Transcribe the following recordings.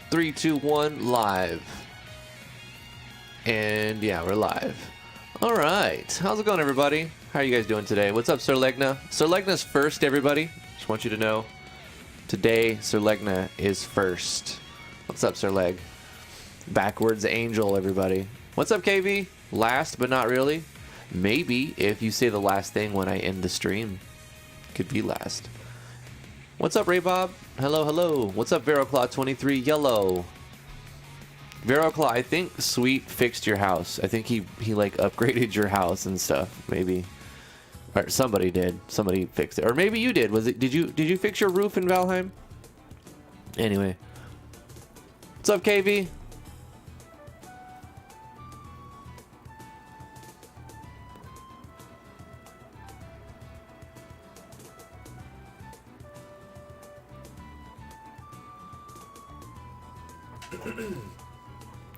3, 2, 1, live. And yeah, we're live. All right. How's it going, everybody? How are you guys doing today? What's up, Sir Legna? Sir Legna's first, everybody. Just want you to know. Today, Sir Legna is first. What's up, Sir Leg? Backwards Angel, everybody. What's up, KV? Last, but not really. Maybe if you say the last thing when I end the stream. Could be last. What's up, Ray Bob? Hello, hello. What's up, VeroClaw23 Yellow? VeroClaw, I think Sweet fixed your house. I think he like upgraded your house and stuff. Maybe, or somebody did. Somebody fixed it, or maybe you did. Was it? Did you fix your roof in Valheim? Anyway, what's up, KV?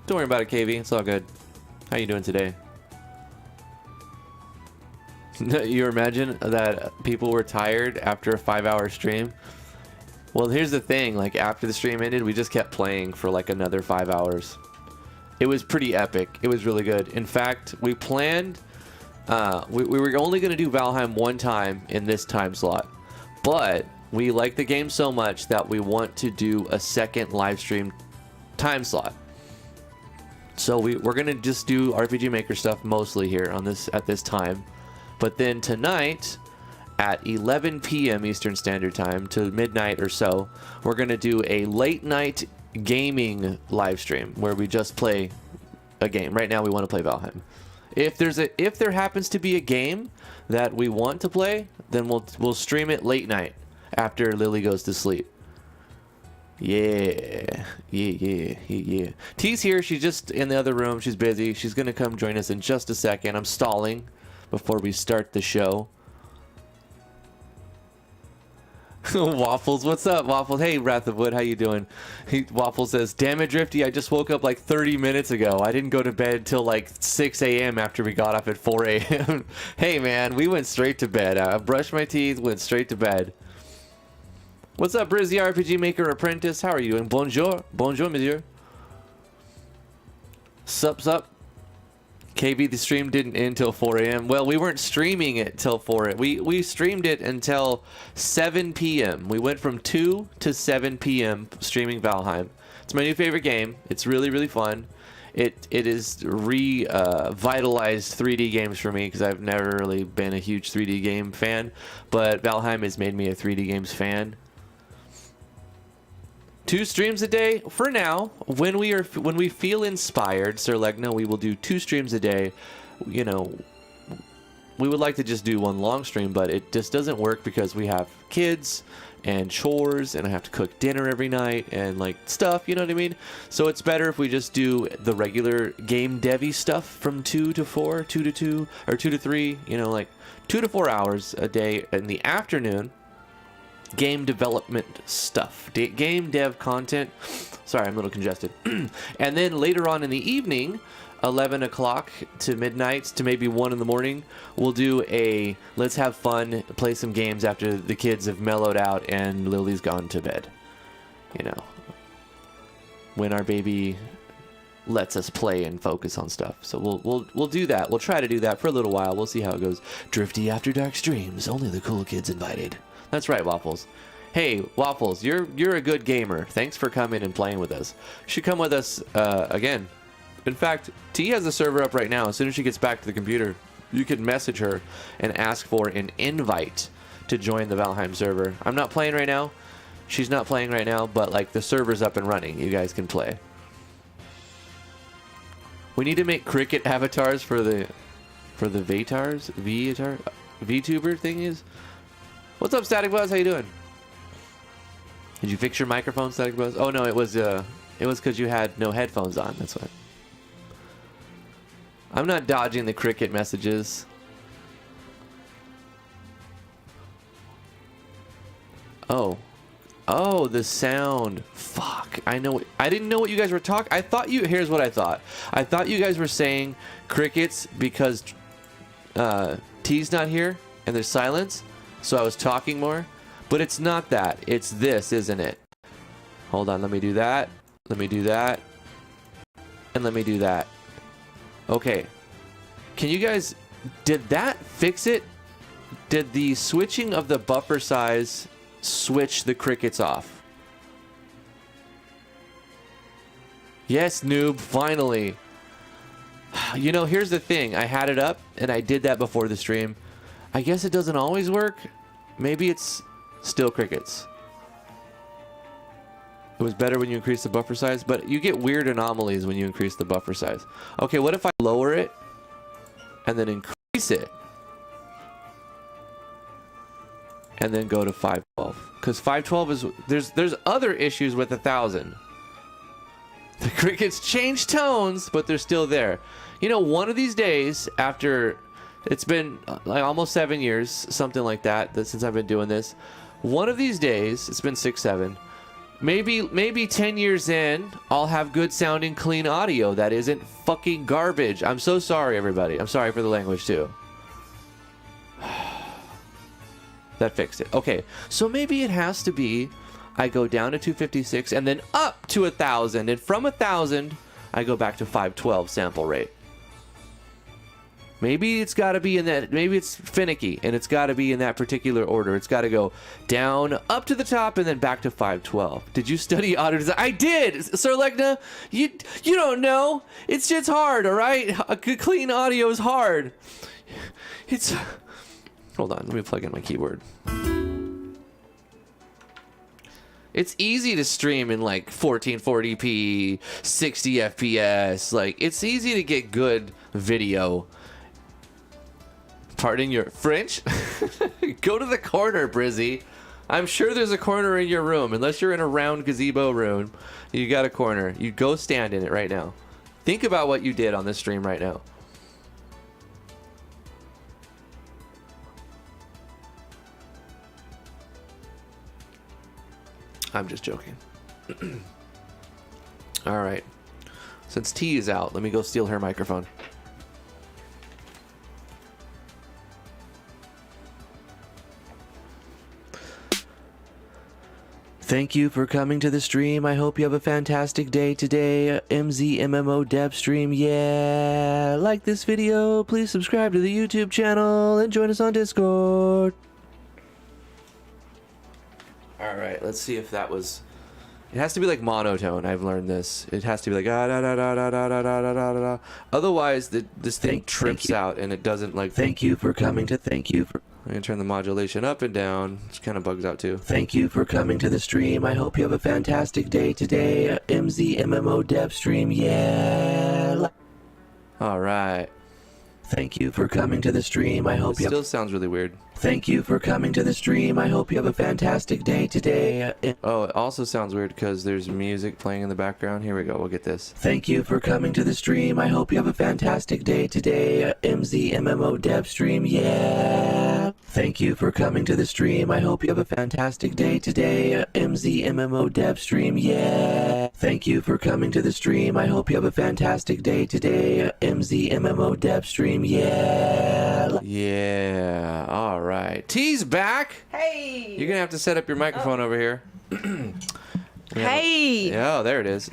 Don't worry about it, KV. It's all good. How you doing today? You imagine that people were tired after a 5-hour stream? Well, here's the thing. Like, after the stream ended, we just kept playing for like another 5 hours. It was pretty epic. It was really good. In fact, we planned... we were only going to do Valheim one time in this time slot. But we like the game so much that we want to do a second live stream time slot. So we're gonna just do RPG Maker stuff mostly here on this at this time, but then tonight at 11 p.m. Eastern Standard Time to midnight or so, we're gonna do a late night gaming live stream where we just play a game. Right now we want to play Valheim. If there happens to be a game that we want to play, then we'll stream it late night after Lily goes to sleep. Yeah. T's here. She's just in the other room. She's busy. She's going to come join us in just a second. I'm stalling before we start the show. Waffles, what's up, Waffles? Hey, Wrath of Wood, how you doing? Waffles says, damn it, Drifty, I just woke up like 30 minutes ago. I didn't go to bed till like 6 a.m. after we got off at 4 a.m. Hey, man, we went straight to bed. I brushed my teeth, went straight to bed. What's up, Brizzy RPG Maker Apprentice? How are you doing? Bonjour. Bonjour, monsieur. Sup. KB, the stream didn't end till 4 a.m. Well, we weren't streaming it till 4 a.m. We streamed it until 7 p.m. We went from 2 to 7 p.m. streaming Valheim. It's my new favorite game. It's really, really fun. It is revitalized 3D games for me because I've never really been a huge 3D game fan, but Valheim has made me a 3D games fan. 2 streams a day for now. When we feel inspired, Sir Legna, we will do 2 streams a day. You know, we would like to just do one long stream, but it just doesn't work because we have kids and chores, and I have to cook dinner every night and like stuff. You know what I mean? So it's better if we just do the regular game devy stuff from 2 to 4, 2 to 2, or 2 to 3. You know, like 2 to 4 hours a day in the afternoon. Game development stuff, game dev content. Sorry, I'm a little congested. And then later on in the evening, 11 o'clock to midnight to maybe 1 in the morning, we'll do a let's have fun, play some games after the kids have mellowed out and Lily's gone to bed. You know, when our baby lets us play and focus on stuff. So we'll do that. We'll try to do that for a little while. We'll see how it goes. Drifty After Dark streams, only the cool kids invited. That's right, Waffles. Hey, Waffles, you're a good gamer. Thanks for coming and playing with us. You should come with us again. In fact, T has the server up right now. As soon as she gets back to the computer, you can message her and ask for an invite to join the Valheim server. I'm not playing right now. She's not playing right now, but like the server's up and running. You guys can play. We need to make cricket avatars for the VTubers thingies. What's up, Static Buzz? How you doing? Did you fix your microphone, Static Buzz? Oh no, it was because you had no headphones on. That's why. I'm not dodging the cricket messages. Oh, the sound. Fuck. I know. I didn't know what you guys were talking. I thought you. Here's what I thought. I thought you guys were saying crickets because T's not here and there's silence. So I was talking more, but it's not that. It's this, isn't it? Hold on, let me do that. Let me do that. And let me do that. Okay. Can you guys... Did that fix it? Did the switching of the buffer size switch the crickets off? Yes, noob, finally. You know, here's the thing. I had it up, and I did that before the stream. I guess it doesn't always work. Maybe it's still crickets. It was better when you increase the buffer size, but you get weird anomalies when you increase the buffer size. Okay, what if I lower it and then increase it? And then go to 512. Because 512 is... There's other issues with 1000. The crickets change tones, but they're still there. You know, one of these days, after... It's been like almost 7 years, something like that, since I've been doing this. One of these days, it's been 6, 7... Maybe 10 years in, I'll have good sounding, clean audio that isn't fucking garbage. I'm so sorry, everybody. I'm sorry for the language, too. That fixed it. Okay, so maybe it has to be I go down to 256 and then up to 1000. And from 1000, I go back to 512 sample rate. Maybe it's got to be in that, maybe it's finicky and it's got to be in that particular order. It's got to go down, up to the top, and then back to 512. Did you study audio design? I did! Sir Legna, you don't know. It's just hard, all right? Clean audio is hard. It's... Hold on, let me plug in my keyboard. It's easy to stream in like 1440p, 60 FPS. Like, it's easy to get good video. Pardon your French? Go to the corner, Brizzy. I'm sure there's a corner in your room. Unless you're in a round gazebo room, you got a corner. You go stand in it right now. Think about what you did on this stream right now. I'm just joking. All right. Since T is out, let me go steal her microphone. Thank you for coming to the stream. I hope you have a fantastic day today. MZMMO dev stream, yeah. Like this video, please subscribe to the YouTube channel and join us on Discord. All right, let's see if that was... It has to be like monotone. I've learned this. It has to be like da da da da da da da da da da. Otherwise, this thing trips out and it doesn't like. Thank you for coming to. Thank you for. I'm gonna turn the modulation up and down. It kind of bugs out too. Thank you for coming to the stream. I hope you have a fantastic day today. MZMMO dev stream, yeah. All right. Thank you for coming to the stream. I hope you. Still sounds really weird. Thank you for coming to the stream. I hope you have a fantastic day today. Oh, it also sounds weird because there's music playing in the background. Here we go. We'll get this. Thank you for coming to the stream. I hope you have a fantastic day today. MZMMO dev stream, yeah. Thank you for coming to the stream. I hope you have a fantastic day today. MZMMO dev stream, yeah. Thank you for coming to the stream. I hope you have a fantastic day today. MZMMO dev stream, yeah. Yeah. All right. T's back. Hey. You're gonna have to set up your microphone over here. Hey. Oh, there it is.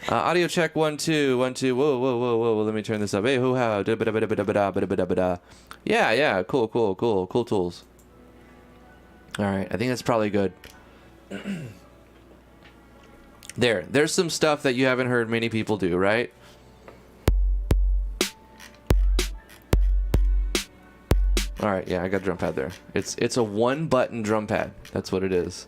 Audio check 1 2 1 2. Whoa, whoa, whoa, whoa. Let me turn this up. Hey, hoo ha. Yeah, yeah. Cool, cool, cool, cool tools. All right. I think that's probably good. There's some stuff that you haven't heard many people do, right? All right, yeah, I got a drum pad there. It's a one-button drum pad. That's what it is.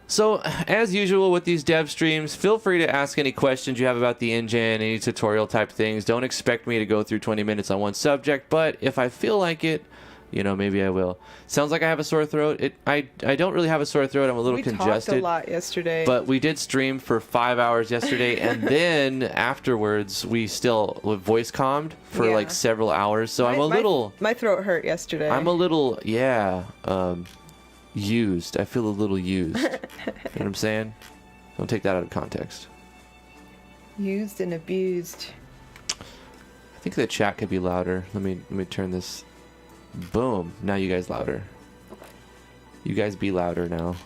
So, as usual with these dev streams, feel free to ask any questions you have about the engine, any tutorial type things. Don't expect me to go through 20 minutes on one subject, but if I feel like it, you know, maybe I will. Sounds like I have a sore throat. I don't really have a sore throat. I'm a little congested. We talked a lot yesterday. But we did stream for 5 hours yesterday, and then afterwards we still voice commed for like several hours. So I'm a little... My throat hurt yesterday. I'm a little, used. I feel a little used. You know what I'm saying? Don't take that out of context. Used and abused. I think the chat could be louder. Let me turn this... Boom. Now you guys louder. You guys be louder now.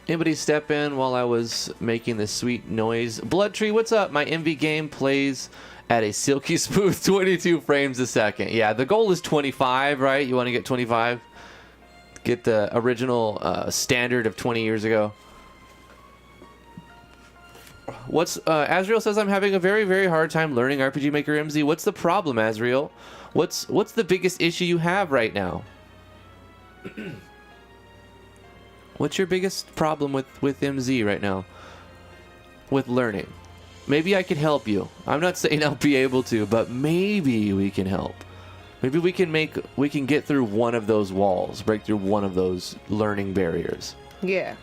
Anybody step in while I was making this sweet noise? Blood Tree, what's up? My MV game plays at a silky smooth 22 frames a second. Yeah, the goal is 25, right? You want to get 25? Get the original standard of 20 years ago. What's Azriel says I'm having a very, very hard time learning RPG Maker MZ. What's the problem, Azriel? What's the biggest issue you have right now? What's your biggest problem with MZ right now? With learning? Maybe I could help you. I'm not saying I'll be able to, but maybe we can help. Maybe we can get through one of those walls, break through one of those learning barriers. Yeah.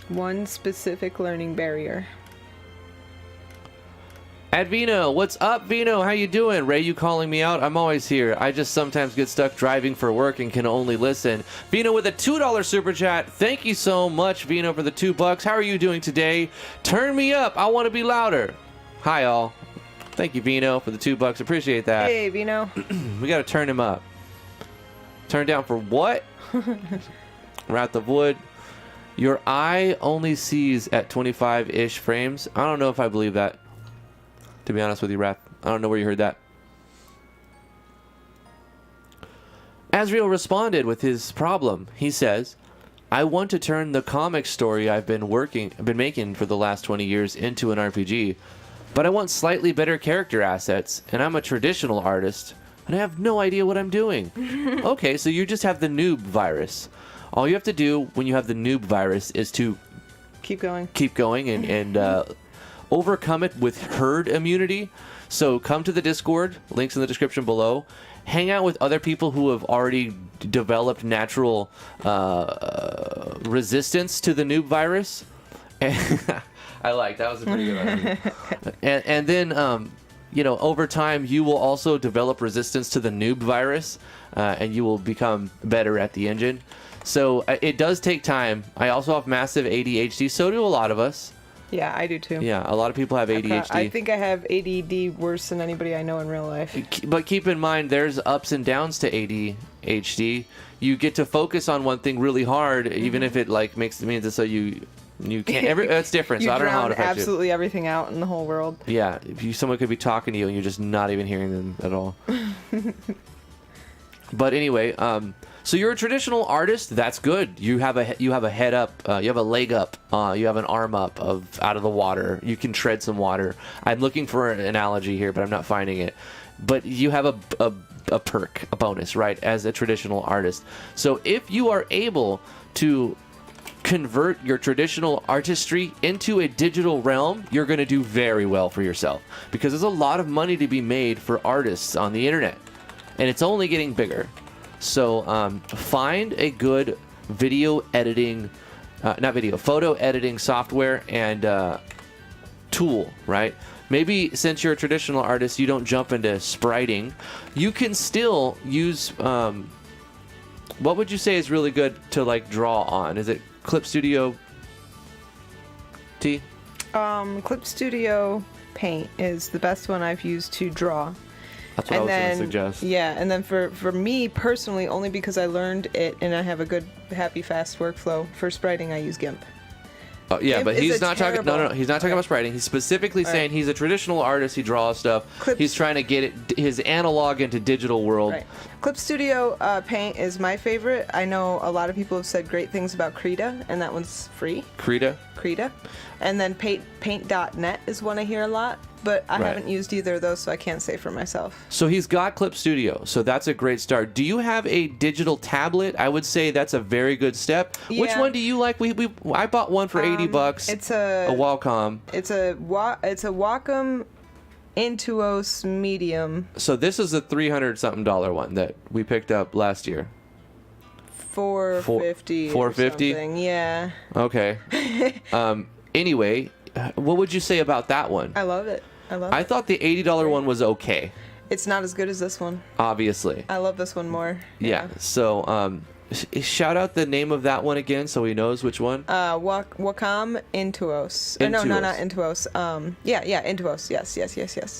One specific learning barrier. At Vino, what's up, Vino? How you doing? Ray, you calling me out? I'm always here. I just sometimes get stuck driving for work and can only listen. Vino with a $2 super chat. Thank you so much, Vino, for the $2. How are you doing today? Turn me up. I want to be louder. Hi, all. Thank you, Vino, for the $2. Appreciate that. Hey, Vino. We got to turn him up. Turn down for what? Wrath of Wood. Your eye only sees at 25-ish frames. I don't know if I believe that. To be honest with you, Wrath. I don't know where you heard that. Azriel responded with his problem. He says, I want to turn the comic story I've been making for the last 20 years into an RPG, but I want slightly better character assets, and I'm a traditional artist, and I have no idea what I'm doing. Okay, so you just have the noob virus. All you have to do when you have the noob virus is to Keep going and overcome it with herd immunity. So come to the Discord, links in the description below. Hang out with other people who have already developed natural resistance to the noob virus. I like that was a pretty good one. And then over time you will also develop resistance to the noob virus, and you will become better at the engine. So it does take time. I also have massive ADHD. So do a lot of us. Yeah, I do too. Yeah, a lot of people have ADHD. I think I have ADD worse than anybody I know in real life. But keep in mind, there's ups and downs to ADHD. You get to focus on one thing really hard, even if it means it so you can't. It's different. So I don't know how it affects absolutely everything out in the whole world. Yeah, someone could be talking to you and you're just not even hearing them at all. But anyway, so you're a traditional artist. That's good. You have a head up. You have a leg up. You have an arm up out of the water. You can tread some water. I'm looking for an analogy here, but I'm not finding it. But you have a perk, a bonus, right, as a traditional artist. So if you are able to convert your traditional artistry into a digital realm, you're going to do very well for yourself, because there's a lot of money to be made for artists on the internet, and it's only getting bigger. So find a good photo editing software and tool, right? Maybe since you're a traditional artist, you don't jump into spriting. You can still use, what would you say is really good to draw on? Is it Clip Studio T? Clip Studio Paint is the best one I've used to draw. That's what I was going to suggest. Yeah, and then for me personally, only because I learned it and I have a good, happy, fast workflow, for spriting I use GIMP. Yeah, GIMP but is he's a not talking. No, he's not talking about spriting. He's specifically saying he's a traditional artist. He draws stuff. He's trying to get his analog into digital world. Right. Clip Studio Paint is my favorite. I know a lot of people have said great things about Krita, and that one's free. Krita. And then Paint.net is one I hear a lot, but I haven't used either of those, so I can't say for myself. So he's got Clip Studio, so that's a great start. Do you have a digital tablet? I would say that's a very good step. Yeah. Which one do you like? I bought one for $80. It's a Wacom. It's a Wacom Intuos Medium. So this is a $300-something one that we picked up last year. $450. $450. Yeah. Okay. Anyway, what would you say about that one? I love it. I thought the $80 one was okay. It's not as good as this one. Obviously. I love this one more. Yeah. So shout out the name of that one again so he knows which one. Wacom Intuos. No, not Intuos. Yeah, Intuos. Yes.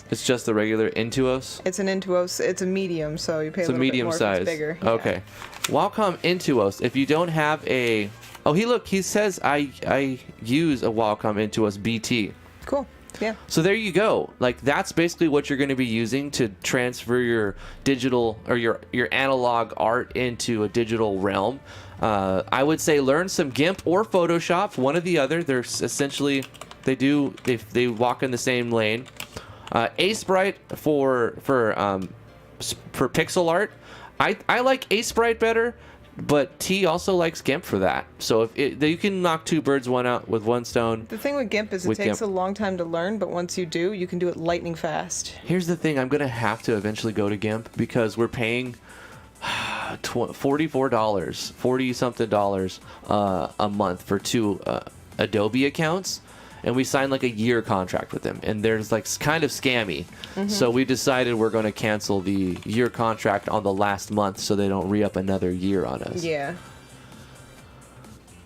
It's just the regular Intuos? It's an Intuos. It's a medium, so you pay a little medium bit more size. if it's bigger. Okay. Yeah. Wacom Intuos. If you don't have a... Oh, he says I use a Wacom Intuos BT. Cool. Yeah. So there you go. Like, that's basically what you're going to be using to transfer your digital or your analog art into a digital realm. I would say learn some GIMP or Photoshop, one or the other. They're essentially they walk in the same lane. Sprite for pixel art. I like Sprite better. But T also likes GIMP for that. So you can knock two birds with one stone. The thing with GIMP is it takes a long time to learn, but once you do, you can do it lightning fast. Here's the thing. I'm going to have to eventually go to GIMP because we're paying $44, $40-something a month for two Adobe accounts. And we signed like a year contract with them. And there's like kind of scammy. Mm-hmm. So we decided we're going to cancel the year contract on the last month so they don't re-up another year on us. Yeah.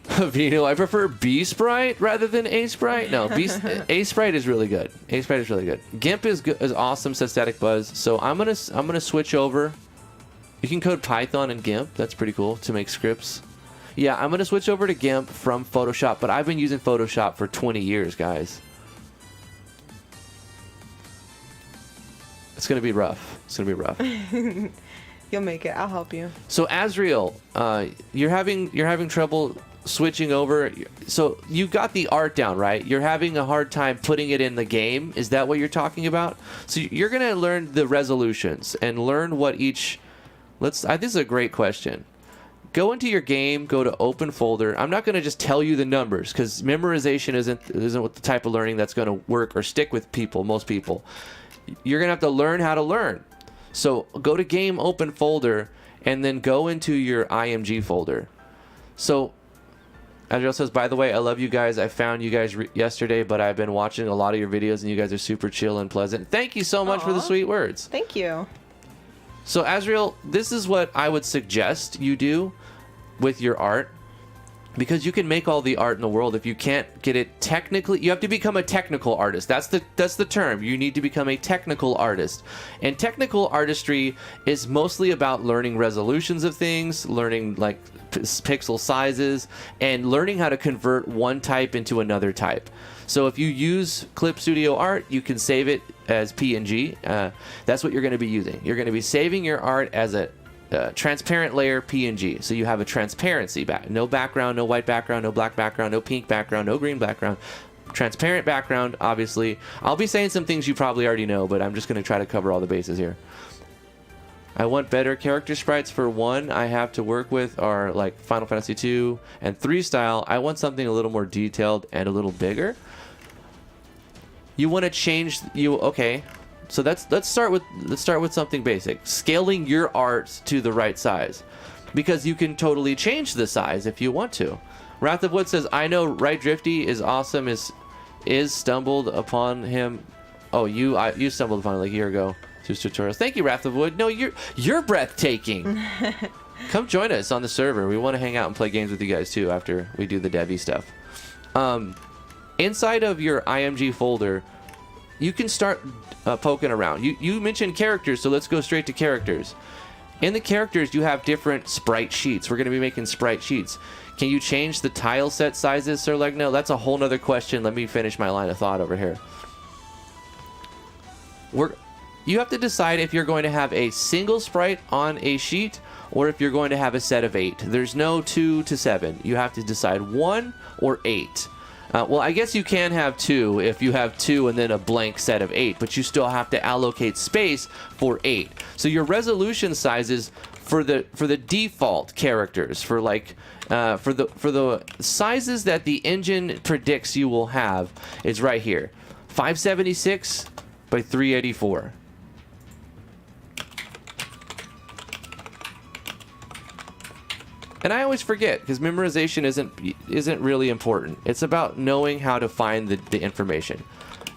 Vino, I prefer B-Sprite rather than A-Sprite. No, A-Sprite is really good. A-Sprite is really good. GIMP is awesome, says Static Buzz. So I'm gonna switch over. You can code Python and GIMP. That's pretty cool to make scripts. Yeah, I'm going to switch over to GIMP from Photoshop, but I've been using Photoshop for 20 years, guys. It's going to be rough. It's going to be rough. You'll make it. I'll help you. So, Azriel, you're having trouble switching over. So, you got the art down, right? You're having a hard time putting it in the game. Is that what you're talking about? So, you're going to learn the resolutions and learn what each... this is a great question. Go into your game, go to open folder. I'm not going to just tell you the numbers because memorization isn't the type of learning that's going to work or stick with most people. You're going to have to learn how to learn. So go to game, open folder, and then go into your IMG folder. So Adriel says, by the way, I love you guys. I found you guys yesterday, but I've been watching a lot of your videos and you guys are super chill and pleasant. Thank you so much for the sweet words. Thank you. So Azriel, this is what I would suggest you do with your art, because you can make all the art in the world. If you can't get it technically, you have to become a technical artist. That's the term. You need to become a technical artist. And technical artistry is mostly about learning resolutions of things, learning like pixel sizes, and learning how to convert one type into another type. So if you use Clip Studio Art, you can save it as PNG. That's what you're going to be using. You're going to be saving your art as a transparent layer PNG. So you have a transparency no background, no white background, no black background, no pink background, no green background. Transparent background, obviously. I'll be saying some things you probably already know, but I'm just going to try to cover all the bases here. I want better character sprites. For one, I have to work with are like Final Fantasy 2 and 3 style. I want something a little more detailed and a little bigger. You want to change okay. So let's start with something basic. Scaling your art to the right size, because you can totally change the size if you want to. Wrath of Wood says, I know Right Drifty is awesome. Is stumbled upon him. Oh, you stumbled upon it like a year ago. Through tutorials. Thank you, Wrath of Wood. No, you're breathtaking. Come join us on the server. We want to hang out and play games with you guys too after we do the Devi stuff. Inside of your IMG folder, you can start poking around. You mentioned characters, so let's go straight to characters. In the characters, you have different sprite sheets. We're going to be making sprite sheets. Can you change the tile set sizes, Sir Legno? That's a whole nother question. Let me finish my line of thought over here. You have to decide if you're going to have a single sprite on a sheet or if you're going to have a set of 8. There's no 2 to 7. You have to decide 1 or 8. Well, I guess you can have 2 if you have 2 and then a blank set of 8, but you still have to allocate space for 8. So your resolution sizes for the default characters, for the sizes that the engine predicts you will have, is right here, 576 by 384. And I always forget, because memorization isn't really important. It's about knowing how to find the information.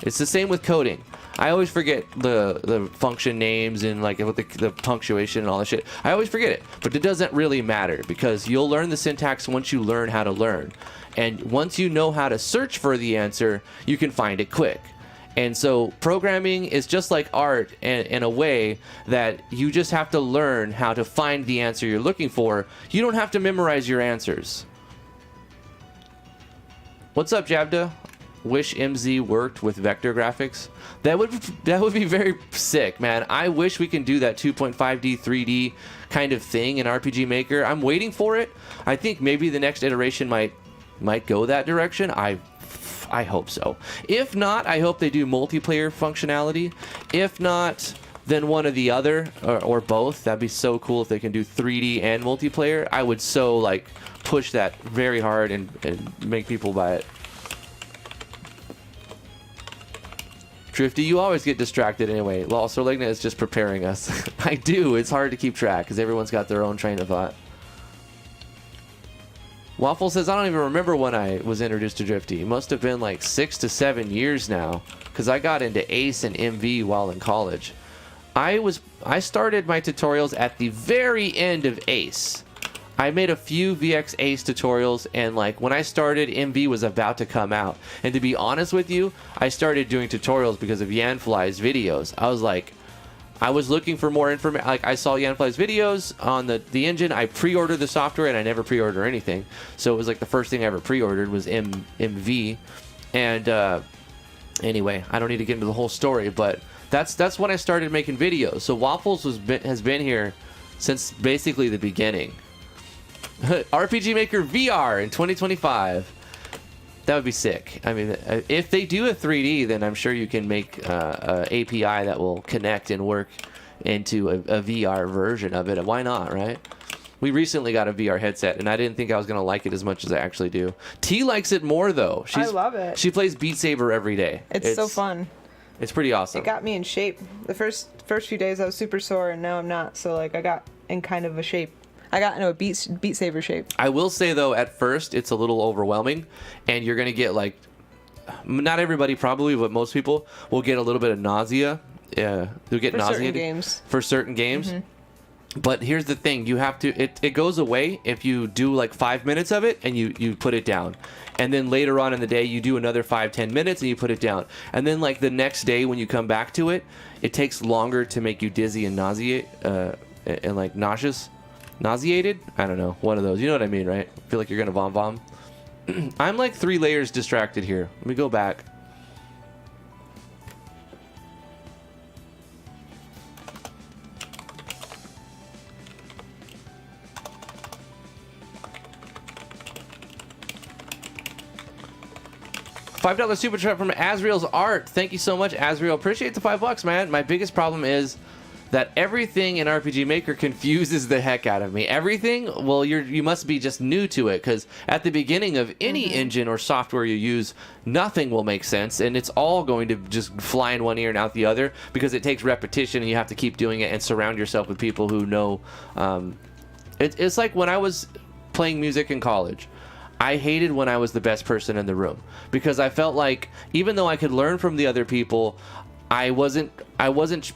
It's the same with coding. I always forget the function names and like with the punctuation and all that shit. I always forget it, but it doesn't really matter because you'll learn the syntax once you learn how to learn. And once you know how to search for the answer, you can find it quick. And so programming is just like art in a way that you just have to learn how to find the answer you're looking for. You don't have to memorize your answers. What's up, Jabda? Wish MZ worked with vector graphics. That would be very sick, man. I wish we can do that 2.5D, 3D kind of thing in RPG Maker. I'm waiting for it. I think maybe the next iteration might go that direction. I hope so. If not, I hope they do multiplayer functionality. If not, then one or the other, or both. That'd be so cool if they can do 3D and multiplayer. I would so like push that very hard and make people buy it. Drifty, you always get distracted anyway. Well, Sorligna is just preparing us. I do. It's hard to keep track because everyone's got their own train of thought. Waffle says, I don't even remember when I was introduced to Drifty. It must have been like 6 to 7 years now because I got into Ace and MV while in college. I started my tutorials at the very end of Ace. I made a few VX Ace tutorials, and like when I started, MV was about to come out. And to be honest with you, I started doing tutorials because of Yanfly's videos. I was looking for more information. Like I saw Yanfly's videos on the engine. I pre-ordered the software, and I never pre-order anything. So it was like the first thing I ever pre-ordered was MV. And anyway, I don't need to get into the whole story, but that's when I started making videos. So Waffles has been here since basically the beginning. RPG Maker VR in 2025. That would be sick. I mean, if they do a 3D, then I'm sure you can make a API that will connect and work into a VR version of it. Why not, right? We recently got a VR headset, and I didn't think I was going to like it as much as I actually do. T likes it more, though. I love it. She plays Beat Saber every day. It's so fun. It's pretty awesome. It got me in shape. The first few days I was super sore, and now I'm not. So like I got in kind of a shape. I got into a Beat Saber shape. I will say, though, at first, it's a little overwhelming, and you're going to get, like, not everybody probably, but most people will get a little bit of nausea. They'll get nauseated for certain games. Mm-hmm. But here's the thing. You have to, it goes away if you do, like, 5 minutes of it, and you put it down. And then later on in the day, you do another 5-10 minutes, and you put it down. And then, like, the next day when you come back to it, it takes longer to make you dizzy and nauseate, and, like, nauseous. Nauseated? I don't know. One of those. You know what I mean, right? I feel like you're going to vom. I'm like 3 layers distracted here. Let me go back. $5 super chat from Azriel's Art. Thank you so much, Azriel. Appreciate the $5, man. My biggest problem is that everything in RPG Maker confuses the heck out of me. Everything, well, you must be just new to it, because at the beginning of any engine or software you use, nothing will make sense, and it's all going to just fly in one ear and out the other, because it takes repetition, and you have to keep doing it and surround yourself with people who know. It's like when I was playing music in college. I hated when I was the best person in the room, because I felt like even though I could learn from the other people, I wasn't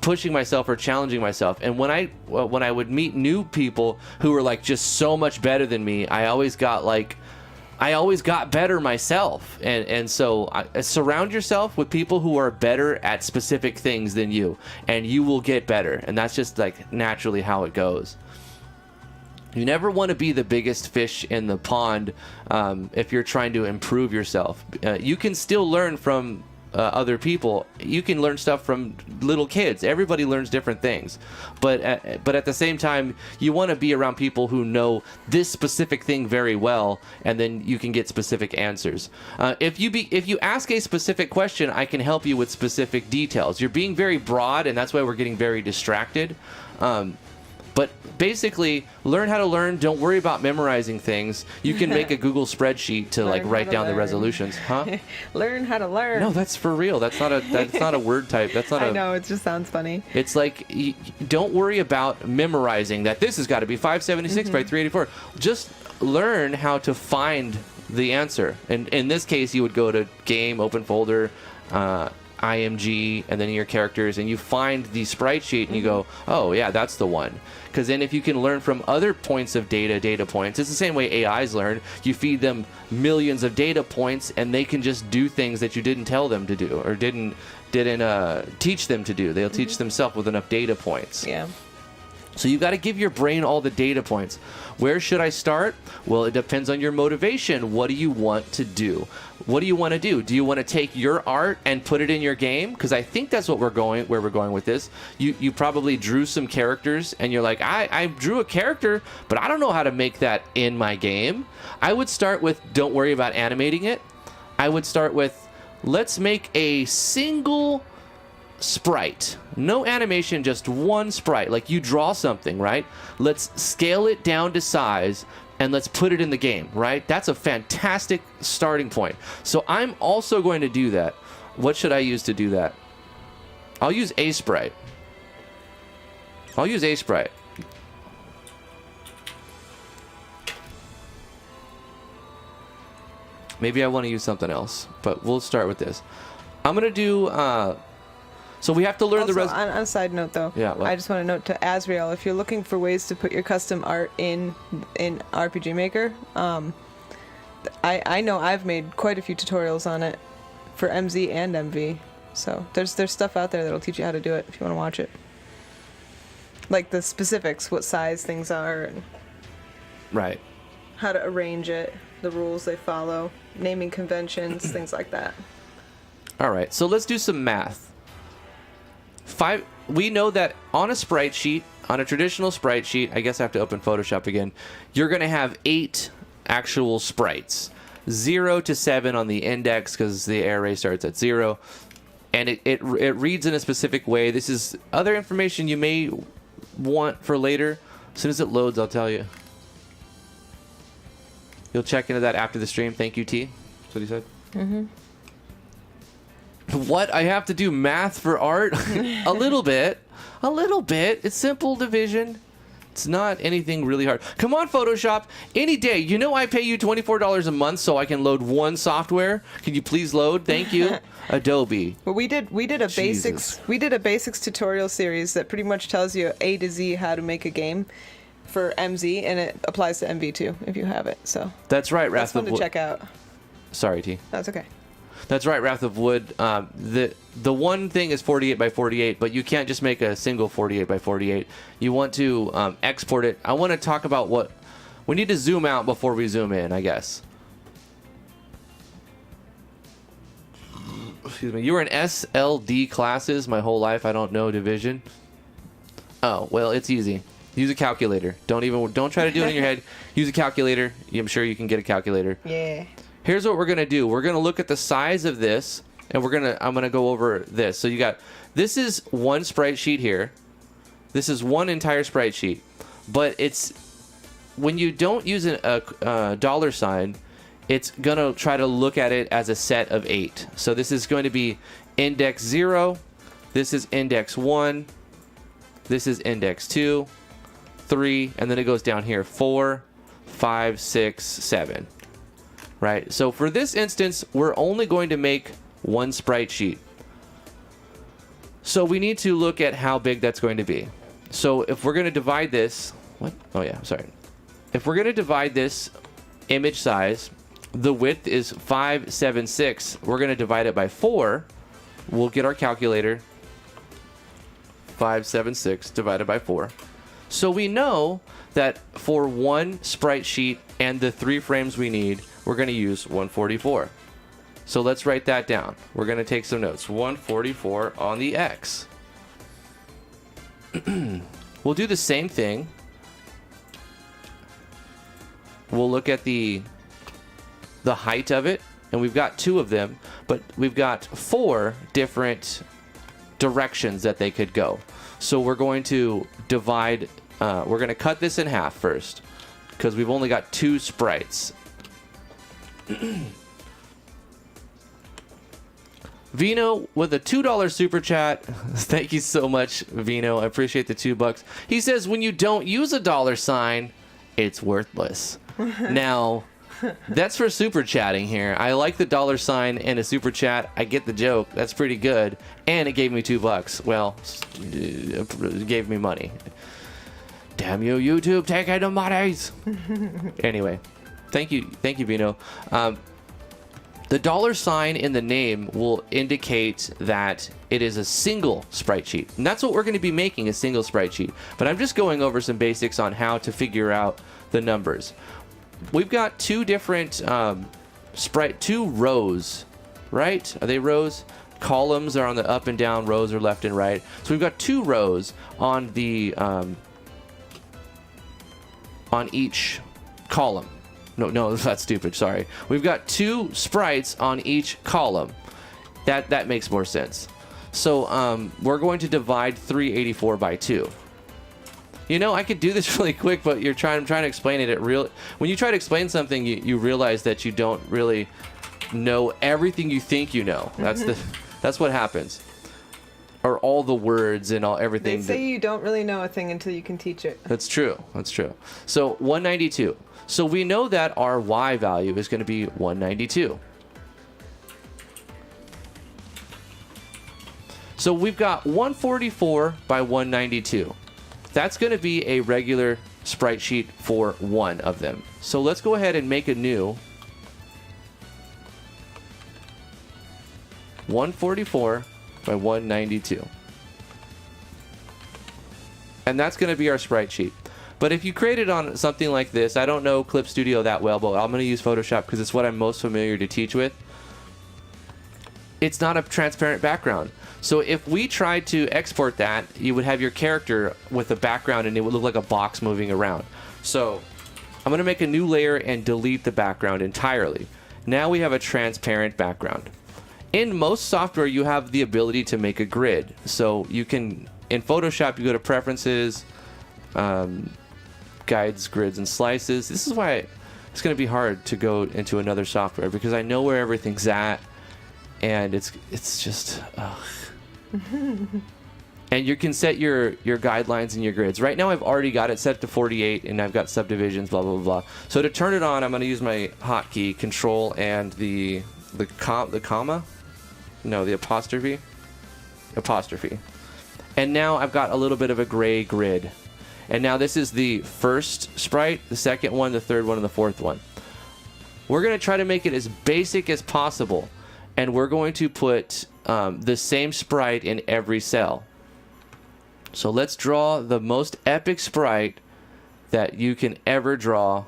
pushing myself or challenging myself. And when I would meet new people who were like just so much better than me, I always got better myself. And so surround yourself with people who are better at specific things than you, and you will get better. And that's just like naturally how it goes. You never want to be the biggest fish in the pond if you're trying to improve yourself. You can still learn from other people. You can learn stuff from little kids. Everybody learns different things, but at the same time, you want to be around people who know this specific thing very well, and then you can get specific answers. If you ask a specific question, I can help you with specific details. You're being very broad, and that's why we're getting very distracted. But basically, learn how to learn. Don't worry about memorizing things. You can make a Google spreadsheet to like write down the resolutions, huh? Learn how to learn. No, that's for real. That's not a word type. That's not. I know, it just sounds funny. It's like don't worry about memorizing that this has got to be 576 by 384. Just learn how to find the answer. And in this case, you would go to game, open folder. IMG and then your characters, and you find the sprite sheet and you go, oh yeah, that's the one. Because then if you can learn from other points of data points, it's the same way AIs learn. You feed them millions of data points and they can just do things that you didn't tell them to do or didn't teach them to do. They'll teach themselves with enough data points. Yeah. So you got to give your brain all the data points. Where should I start? Well, it depends on your motivation. What do you want to do? What do you want to do? Do you want to take your art and put it in your game? Because I think that's where we're going with this. You probably drew some characters and you're like, I drew a character, but I don't know how to make that in my game. I would start with, don't worry about animating it. I would start with, let's make a single sprite. No animation, just one sprite. Like you draw something, right? Let's scale it down to size and let's put it in the game, right? That's a fantastic starting point. So I'm also going to do that. What should I use to do that? I'll use a sprite. Maybe I want to use something else, but we'll start with this. I'm going to do so we have to learn also, on a side note, though, I just want to note to Azrael, if you're looking for ways to put your custom art in RPG Maker, I know I've made quite a few tutorials on it for MZ and MV. So there's stuff out there that'll teach you how to do it if you want to watch it. Like the specifics, what size things are, and right, how to arrange it, the rules they follow, naming conventions, things like that. All right, so let's do some math. We know that on a sprite sheet, on a traditional sprite sheet, I guess I have to open Photoshop again, you're going to have 8 actual sprites. 0 to 7 on the index because the array starts at 0. And it reads in a specific way. This is other information you may want for later. As soon as it loads, I'll tell you. You'll check into that after the stream. Thank you, T. That's what he said. Mm-hmm. What? I have to do math for art? A little bit. It's simple division. It's not anything really hard. Come on, Photoshop. Any day. You know I pay you $24 a month so I can load one software. Can you please load? Thank you. Adobe. Well, we did a basics tutorial series that pretty much tells you A to Z how to make a game for MZ, and it applies to MV too if you have it. So that's right, Wrath of Wood. That's fun to check out. Sorry, T. That's okay. That's right, Wrath of Wood. The one thing is 48 by 48, but you can't just make a single 48 by 48. You want to export it. I want to talk about what we need to zoom out before we zoom in, I guess. Excuse me. You were in SLD classes my whole life. I don't know division. Oh, well, it's easy. Use a calculator. Don't try to do it in your head. Use a calculator. I'm sure you can get a calculator. Yeah. Here's what we're going to do. We're going to look at the size of this, and I'm going to go over this. So this is one sprite sheet here. This is one entire sprite sheet. But it's, when you don't use a dollar sign, it's going to try to look at it as a set of 8. So this is going to be index 0. This is index 1. This is index 2, 3, and then it goes down here, 4, 5, 6, 7. Right, so for this instance, we're only going to make one sprite sheet. So we need to look at how big that's going to be. So if we're going to divide this, if we're going to divide this image size, the width is 576. We're going to divide it by 4. We'll get our calculator. 576 divided by 4. So we know that for one sprite sheet and the 3 frames we need, we're going to use 144. So let's write that down. We're going to take some notes. 144 on the X. We'll do the same thing. We'll look at the height of it, and we've got 2 of them, but we've got 4 different directions that they could go. So we're going to divide, we're going to cut this in half first, because we've only got 2 sprites. Vino with a $2 super chat. Thank you so much, Vino. I appreciate the $2. He says, when you don't use a dollar sign, it's worthless. Now, That's for super chatting here. I like the $sign and a super chat. I get the joke. That's pretty good. And it gave me $2. Well, it gave me money. Damn you, YouTube, taking the monies. Anyway, thank you, Vino. The $sign in the name will indicate that it is a single sprite sheet. And that's what we're going to be making, a single sprite sheet. But I'm just going over some basics on how to figure out the numbers. We've got two different two rows, right? Are they rows? Columns are on the up and down, rows are left and right. So we've got two rows on the on each column. No, that's stupid. Sorry. We've got two sprites on each column. That makes more sense. So we're going to divide 384 by 2. You know, I could do this really quick, but I'm trying to explain it. When you try to explain something, you realize that you don't really know everything you think you know. That's what happens. Or all the words and everything. They say you don't really know a thing until you can teach it. That's true. So 192. So we know that our y value is going to be 192. So we've got 144 by 192. That's going to be a regular sprite sheet for one of them. So let's go ahead and make a new 144 by 192. And that's going to be our sprite sheet. But if you create it on something like this, I don't know Clip Studio that well, but I'm going to use Photoshop because it's what I'm most familiar to teach with. It's not a transparent background. So if we tried to export that, you would have your character with a background and it would look like a box moving around. So I'm going to make a new layer and delete the background entirely. Now we have a transparent background. In most software, you have the ability to make a grid. So you can, in Photoshop, you go to Preferences, Guides, Grids, and Slices. This is why it's going to be hard to go into another software because I know where everything's at, and it's just. And you can set your guidelines and your grids. Right now, I've already got it set to 48, and I've got subdivisions, blah blah blah. So to turn it on, I'm going to use my hotkey, Control, and the comma. No, the apostrophe. And now I've got a little bit of a gray grid. And now this is the first sprite, the second one, the third one, and the fourth one. We're going to try to make it as basic as possible. And we're going to put the same sprite in every cell. So let's draw the most epic sprite that you can ever draw.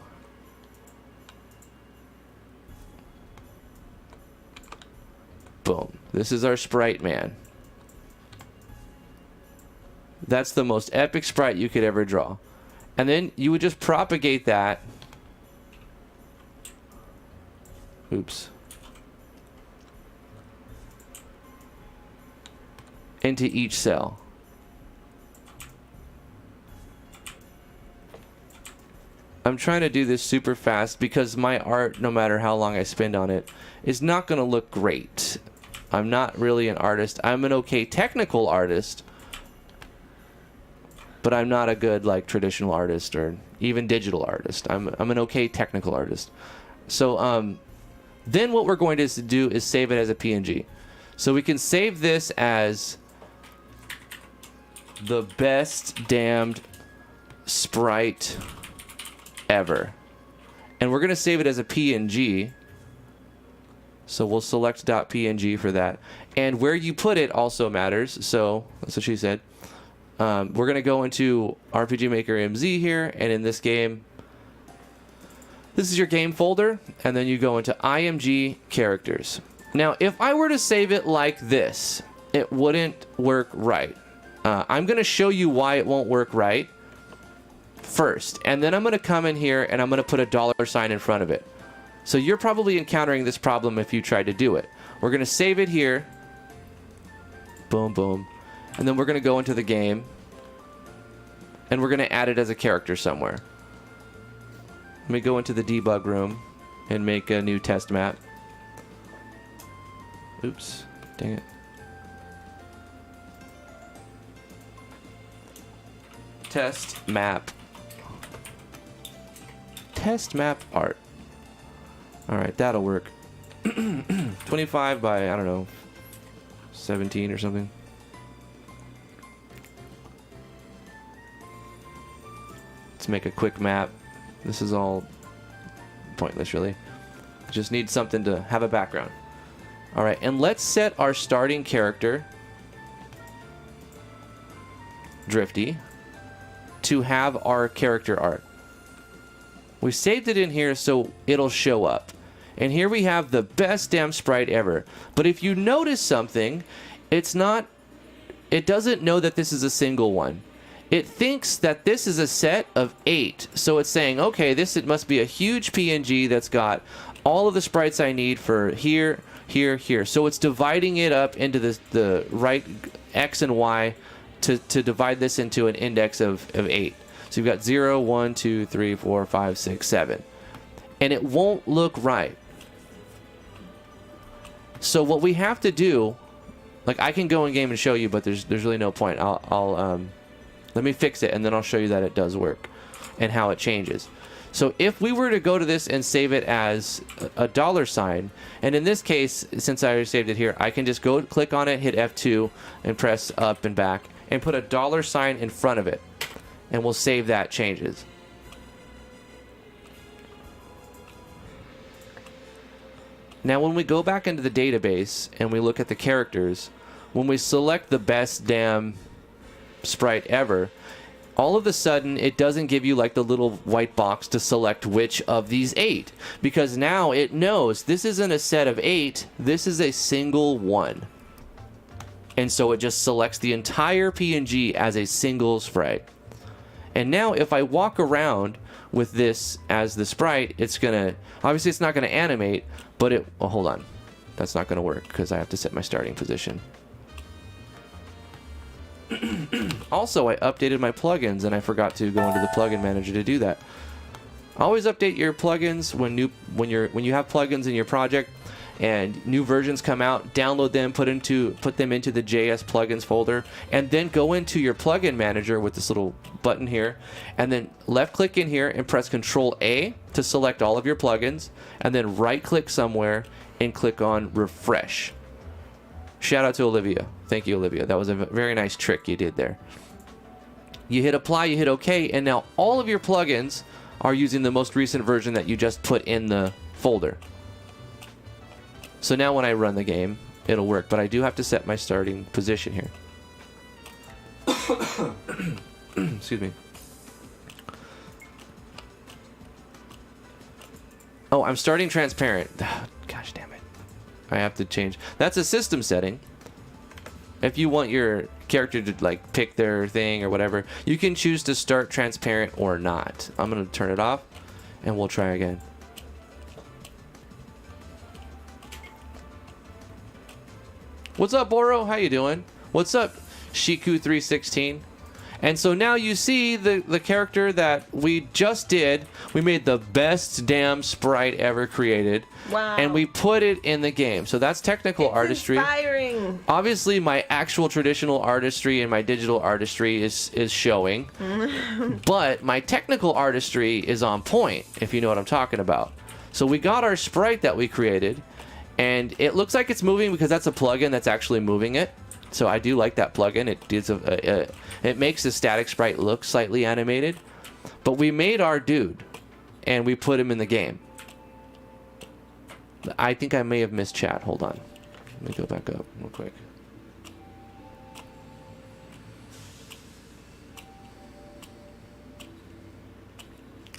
Boom. This is our sprite man. That's the most epic sprite you could ever draw. And then you would just propagate that. Oops. Into each cell. I'm trying to do this super fast because my art, no matter how long I spend on it, is not going to look great. I'm not really an artist. I'm an okay technical artist, but I'm not a good like traditional artist or even digital artist. I'm an okay technical artist. So then what we're going to do is save it as a PNG. So we can save this as the best damned sprite ever. And we're going to save it as a PNG. So we'll select .png for that. And where you put it also matters. So that's what she said. We're going to go into RPG Maker MZ here. And in this game, this is your game folder. And then you go into IMG characters. Now, if I were to save it like this, it wouldn't work right. I'm going to show you why it won't work right first. And then I'm going to come in here and I'm going to put a $sign in front of it. So you're probably encountering this problem if you try to do it. We're going to save it here. Boom, boom. And then we're going to go into the game. And we're going to add it as a character somewhere. Let me go into the debug room and make a new test map. Oops. Dang it. Test map. Test map art. All right, that'll work. 25 by, I don't know, 17 or something. Let's make a quick map. This is all pointless, really. Just need something to have a background. All right, and let's set our starting character, Drifty, to have our character art. We saved it in here so it'll show up. And here we have the best damn sprite ever. But if you notice something, it doesn't know that this is a single one. It thinks that this is a set of 8. So it's saying, okay, it must be a huge PNG that's got all of the sprites I need for here, here, here. So it's dividing it up into the right X and Y to divide this into an index of 8. So you've got 0, 1, 2, 3, 4, 5, 6, 7. And it won't look right. So what we have to do, like I can go in game and show you, but there's really no point. Let me fix it and then I'll show you that it does work and how it changes. So if we were to go to this and save it as a $, and in this case, since I already saved it here, I can just go click on it, hit F2 and press up and back and put a $sign in front of it. And we'll save that changes. Now when we go back into the database and we look at the characters, when we select the best damn sprite ever, all of a sudden it doesn't give you like the little white box to select which of these 8, because now it knows this isn't a set of 8, this is a single one. And so it just selects the entire PNG as a single sprite. And now if I walk around with this as the sprite, it's gonna, obviously it's not gonna animate, but well, hold on, that's not gonna work because I have to set my starting position. Also, I updated my plugins and I forgot to go into the plugin manager to do that. Always update your plugins when you have plugins in your project and new versions come out. Download them, put them into the JS plugins folder, and then go into your plugin manager with this little button here, and then left click in here and press Control A to select all of your plugins, and then right click somewhere and click on refresh. Shout out to Olivia. Thank you, Olivia. That was a very nice trick you did there. You hit apply, you hit OK, and now all of your plugins are using the most recent version that you just put in the folder. So now when I run the game, it'll work, but I do have to set my starting position here. Excuse me. Oh, I'm starting transparent. Gosh damn it. I have to change. That's a system setting. If you want your character to like pick their thing or whatever, you can choose to start transparent or not. I'm going to turn it off and we'll try again. What's up, Boro? How you doing? What's up, Shiku316? And so now you see the character that we just did. We made the best damn sprite ever created. Wow. And we put it in the game. So that's technical artistry. Inspiring. Obviously, my actual traditional artistry and my digital artistry is showing. But my technical artistry is on point, if you know what I'm talking about. So we got our sprite that we created. And it looks like it's moving because that's a plugin that's actually moving it. So I do like that plugin. It makes the static sprite look slightly animated. But we made our dude, and we put him in the game. I think I may have missed chat. Hold on. Let me go back up real quick.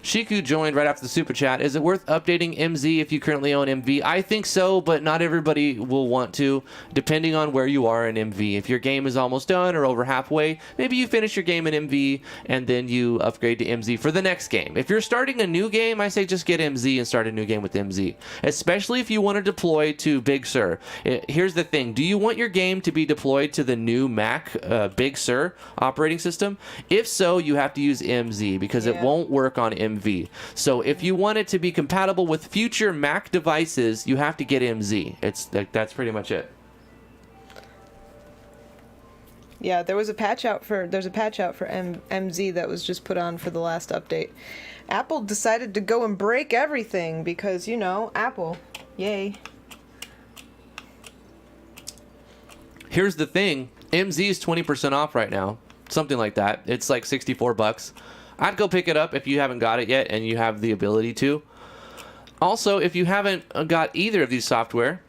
Shiku joined right after the super chat. Is it worth updating MZ if you currently own MV? I think so, but not everybody will want to, depending on where you are in MV. If your game is almost done or over halfway, maybe you finish your game in MV and then you upgrade to MZ for the next game. If you're starting a new game, I say just get MZ and start a new game with MZ, especially if you want to deploy to Big Sur. Here's the thing. Do you want your game to be deployed to the new Mac Big Sur operating system? If so, you have to use MZ because it won't work on MV. So if you want it to be compatible with future Mac devices, you have to get MZ. That's pretty much it. Yeah, there's a patch out for MZ that was just put on for the last update. Apple decided to go and break everything because, you know, Apple. Yay. Here's the thing. MZ is 20% off right now. Something like that. It's like $64. I'd go pick it up if you haven't got it yet and you have the ability to. Also, if you haven't got either of these software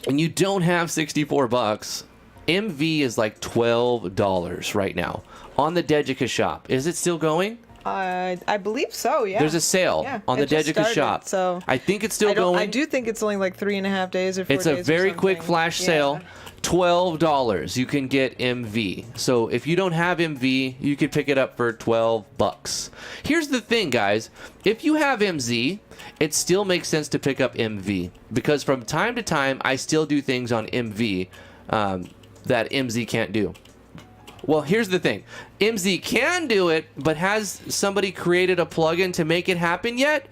and you don't have $64, MV is like $12 right now on the Dejica shop. Is it still going? I believe so, yeah. There's a sale on the Dejica shop. So I think it's still going. I do think it's only like 3.5 days or 4 days. It's a very or quick flash sale. $12 you can get MV. So if you don't have MV, you can pick it up for $12. Here's the thing, guys. If you have MZ, it still makes sense to pick up MV because from time to time, I still do things on MV that MZ can't do. Well, here's the thing. MZ can do it, but has somebody created a plugin to make it happen yet?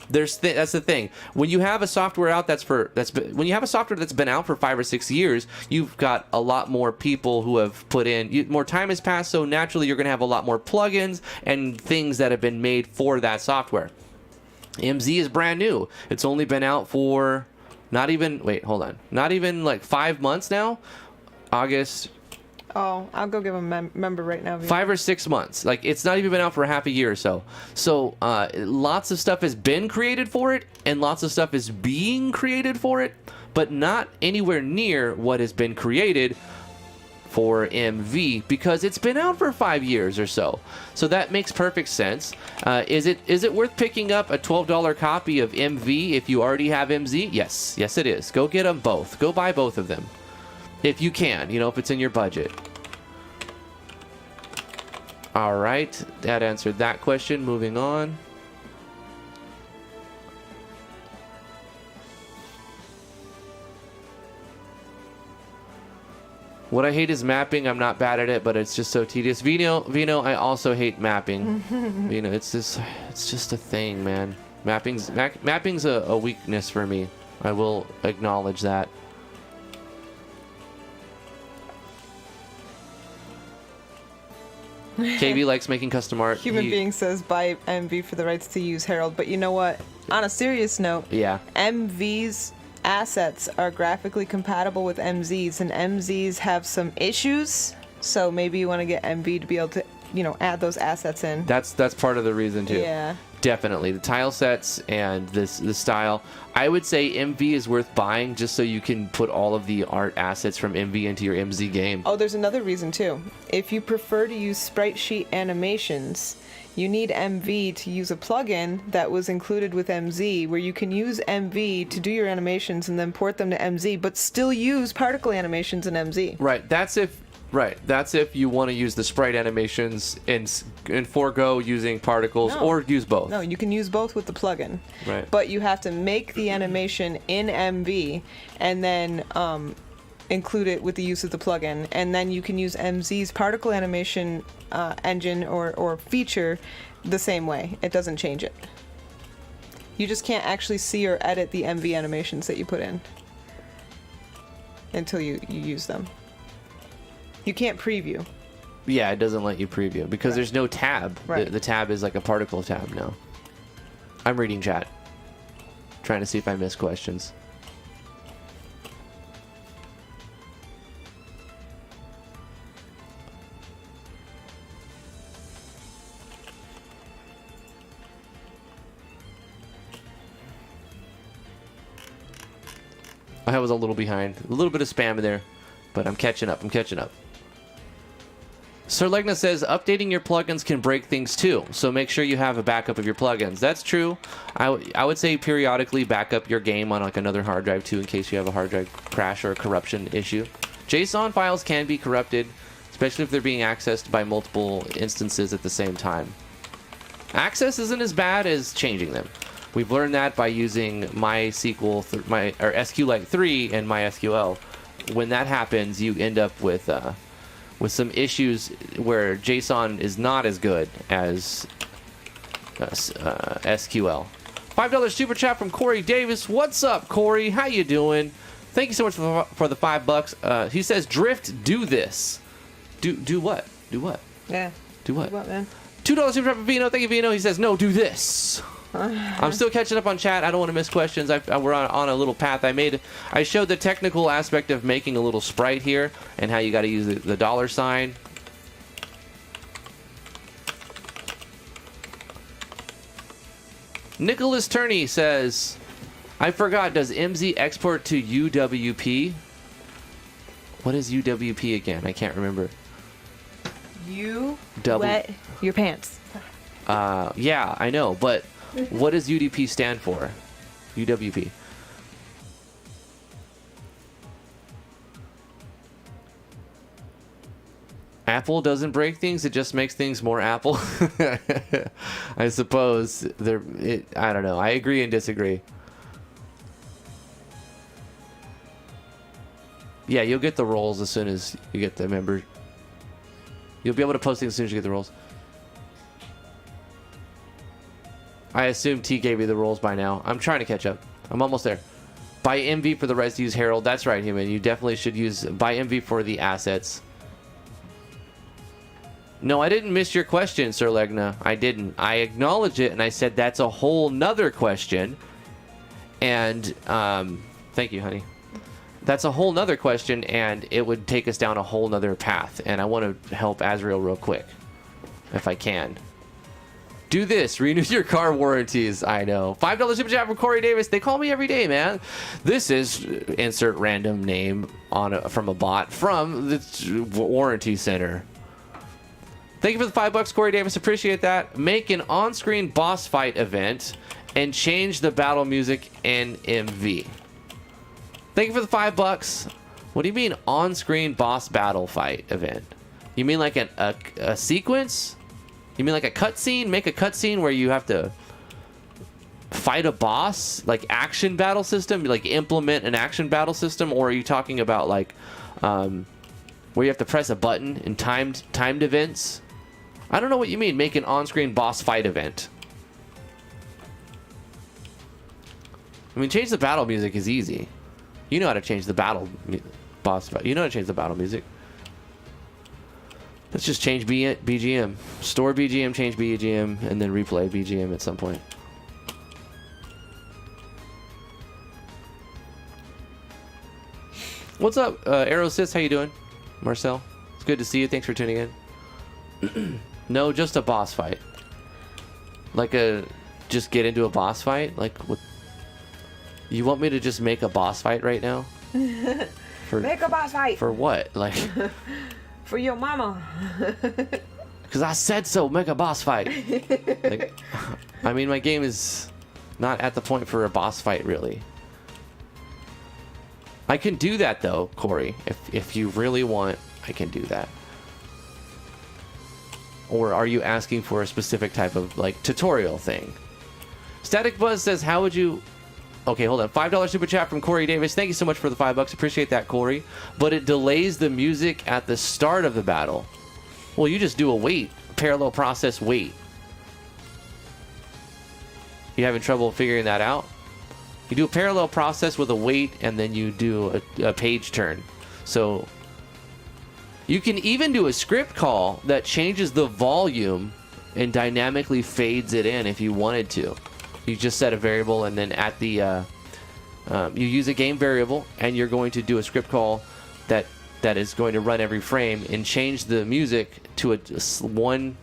That's the thing. When you have a software out when you have a software that's been out for 5 or 6 years, you've got a lot more people who have put in. More time has passed, so naturally you're going to have a lot more plugins and things that have been made for that software. MZ is brand new. It's only been out for not even like 5 months now. August. Oh, I'll go give him a member right now. 5 or 6 months. Like, it's not even been out for half a year or so. So, lots of stuff has been created for it, and lots of stuff is being created for it, but not anywhere near what has been created for MV because it's been out for 5 years or so. So that makes perfect sense. Is it worth picking up a $12 copy of MV if you already have MZ? Yes. Yes, it is. Go get them both. Go buy both of them. If you can, if it's in your budget. All right, that answered that question. Moving on. What I hate is mapping. I'm not bad at it, but it's just so tedious. Vino, I also hate mapping. It's just a thing, man. Mapping's a weakness for me. I will acknowledge that. KB likes making custom art. Human Being says buy MV for the rights to use Herald, but you know what? On a serious note, MV's assets are graphically compatible with MZ's, and MZ's have some issues, so maybe you want to get MV to be able to, add those assets in. That's part of the reason too. Yeah. Definitely. The tile sets and the style. I would say MV is worth buying just so you can put all of the art assets from MV into your MZ game. Oh, there's another reason too. If you prefer to use sprite sheet animations, you need MV to use a plugin that was included with MZ where you can use MV to do your animations and then port them to MZ, but still use particle animations in MZ. Right. That's if you want to use the sprite animations and forego using particles or use both. No, you can use both with the plugin. Right. But you have to make the animation in MV and then include it with the use of the plugin. And then you can use MZ's particle animation engine or feature the same way. It doesn't change it. You just can't actually see or edit the MV animations that you put in until you use them. You can't preview. Yeah, it doesn't let you preview because there's no tab. Right. The tab is like a particle tab now. I'm reading chat. Trying to see if I missed questions. I was a little behind. A little bit of spam in there, but I'm catching up. Sir Legna says, updating your plugins can break things too, so make sure you have a backup of your plugins. That's true. I would say periodically back up your game on like another hard drive too in case you have a hard drive crash or a corruption issue. JSON files can be corrupted, especially if they're being accessed by multiple instances at the same time. Access isn't as bad as changing them. We've learned that by using MySQL, SQLite 3 and MySQL. When that happens, you end up with some issues where JSON is not as good as SQL. $5 super chat from Corey Davis. What's up, Corey? How you doing? Thank you so much for the $5. He says, Drift, do this. Do what? Do what? Yeah. Do what? Do what, man? $2 super chat from Vino. Thank you, Vino. He says, no, do this. I'm still catching up on chat. I don't want to miss questions. We're on a little path. I showed the technical aspect of making a little sprite here and how you got to use the dollar sign. Nicholas Turney says, I forgot, does MZ export to UWP? What is UWP again? I can't remember. You wet your pants. Yeah, I know, but what does UDP stand for? UWP. Apple doesn't break things, it just makes things more Apple. I suppose. I don't know. I agree and disagree. Yeah, you'll get the roles as soon as you get the member. You'll be able to post things as soon as you get the roles. I assume T gave you the roles by now. I'm trying to catch up. I'm almost there. Buy MV for the rest, use Herald. That's right, Human. You definitely should buy MV for the assets. No, I didn't miss your question, Sir Legna. I didn't. I acknowledged it, and I said that's a whole nother question. And thank you, honey. That's a whole nother question, and it would take us down a whole nother path. And I want to help Azrael real quick, if I can. Do this. Renew your car warranties. I know. $5 super chat from Corey Davis. They call me every day, man. This is insert random name from a bot from the warranty center. Thank you for the $5, Corey Davis. Appreciate that. Make an on-screen boss fight event and change the battle music in MV. Thank you for the $5. What do you mean on-screen boss battle fight event? You mean like a sequence? You mean like a cutscene? Make a cutscene where you have to fight a boss? Like action battle system? Like implement an action battle system? Or are you talking about like where you have to press a button in timed events? I don't know what you mean. Make an on-screen boss fight event. I mean, change the battle music is easy. You know how to change the boss fight. You know how to change the battle music. Let's just change BGM. Store BGM, change BGM, and then replay BGM at some point. What's up, Aerosys? How you doing? Marcel? It's good to see you. Thanks for tuning in. No, just a boss fight. Just get into a boss fight? Like, what? You want me to just make a boss fight right now? Make a boss fight! For what? Like... For your mama. Because I said so. Make a boss fight. Like, I mean, my game is not at the point for a boss fight, really. I can do that, though, Corey. If you really want, I can do that. Or are you asking for a specific type of, like, tutorial thing? Static Buzz says, how would you... Okay, hold on. $5 super chat from Corey Davis. Thank you so much for the $5. Appreciate that, Corey. But it delays the music at the start of the battle. Well, you just do a wait. Parallel process wait. You having trouble figuring that out? You do a parallel process with a wait, and then you do a page turn. So you can even do a script call that changes the volume and dynamically fades it in if you wanted to. You just set a variable, and then at the you use a game variable, and you're going to do a script call that is going to run every frame and change the music to one.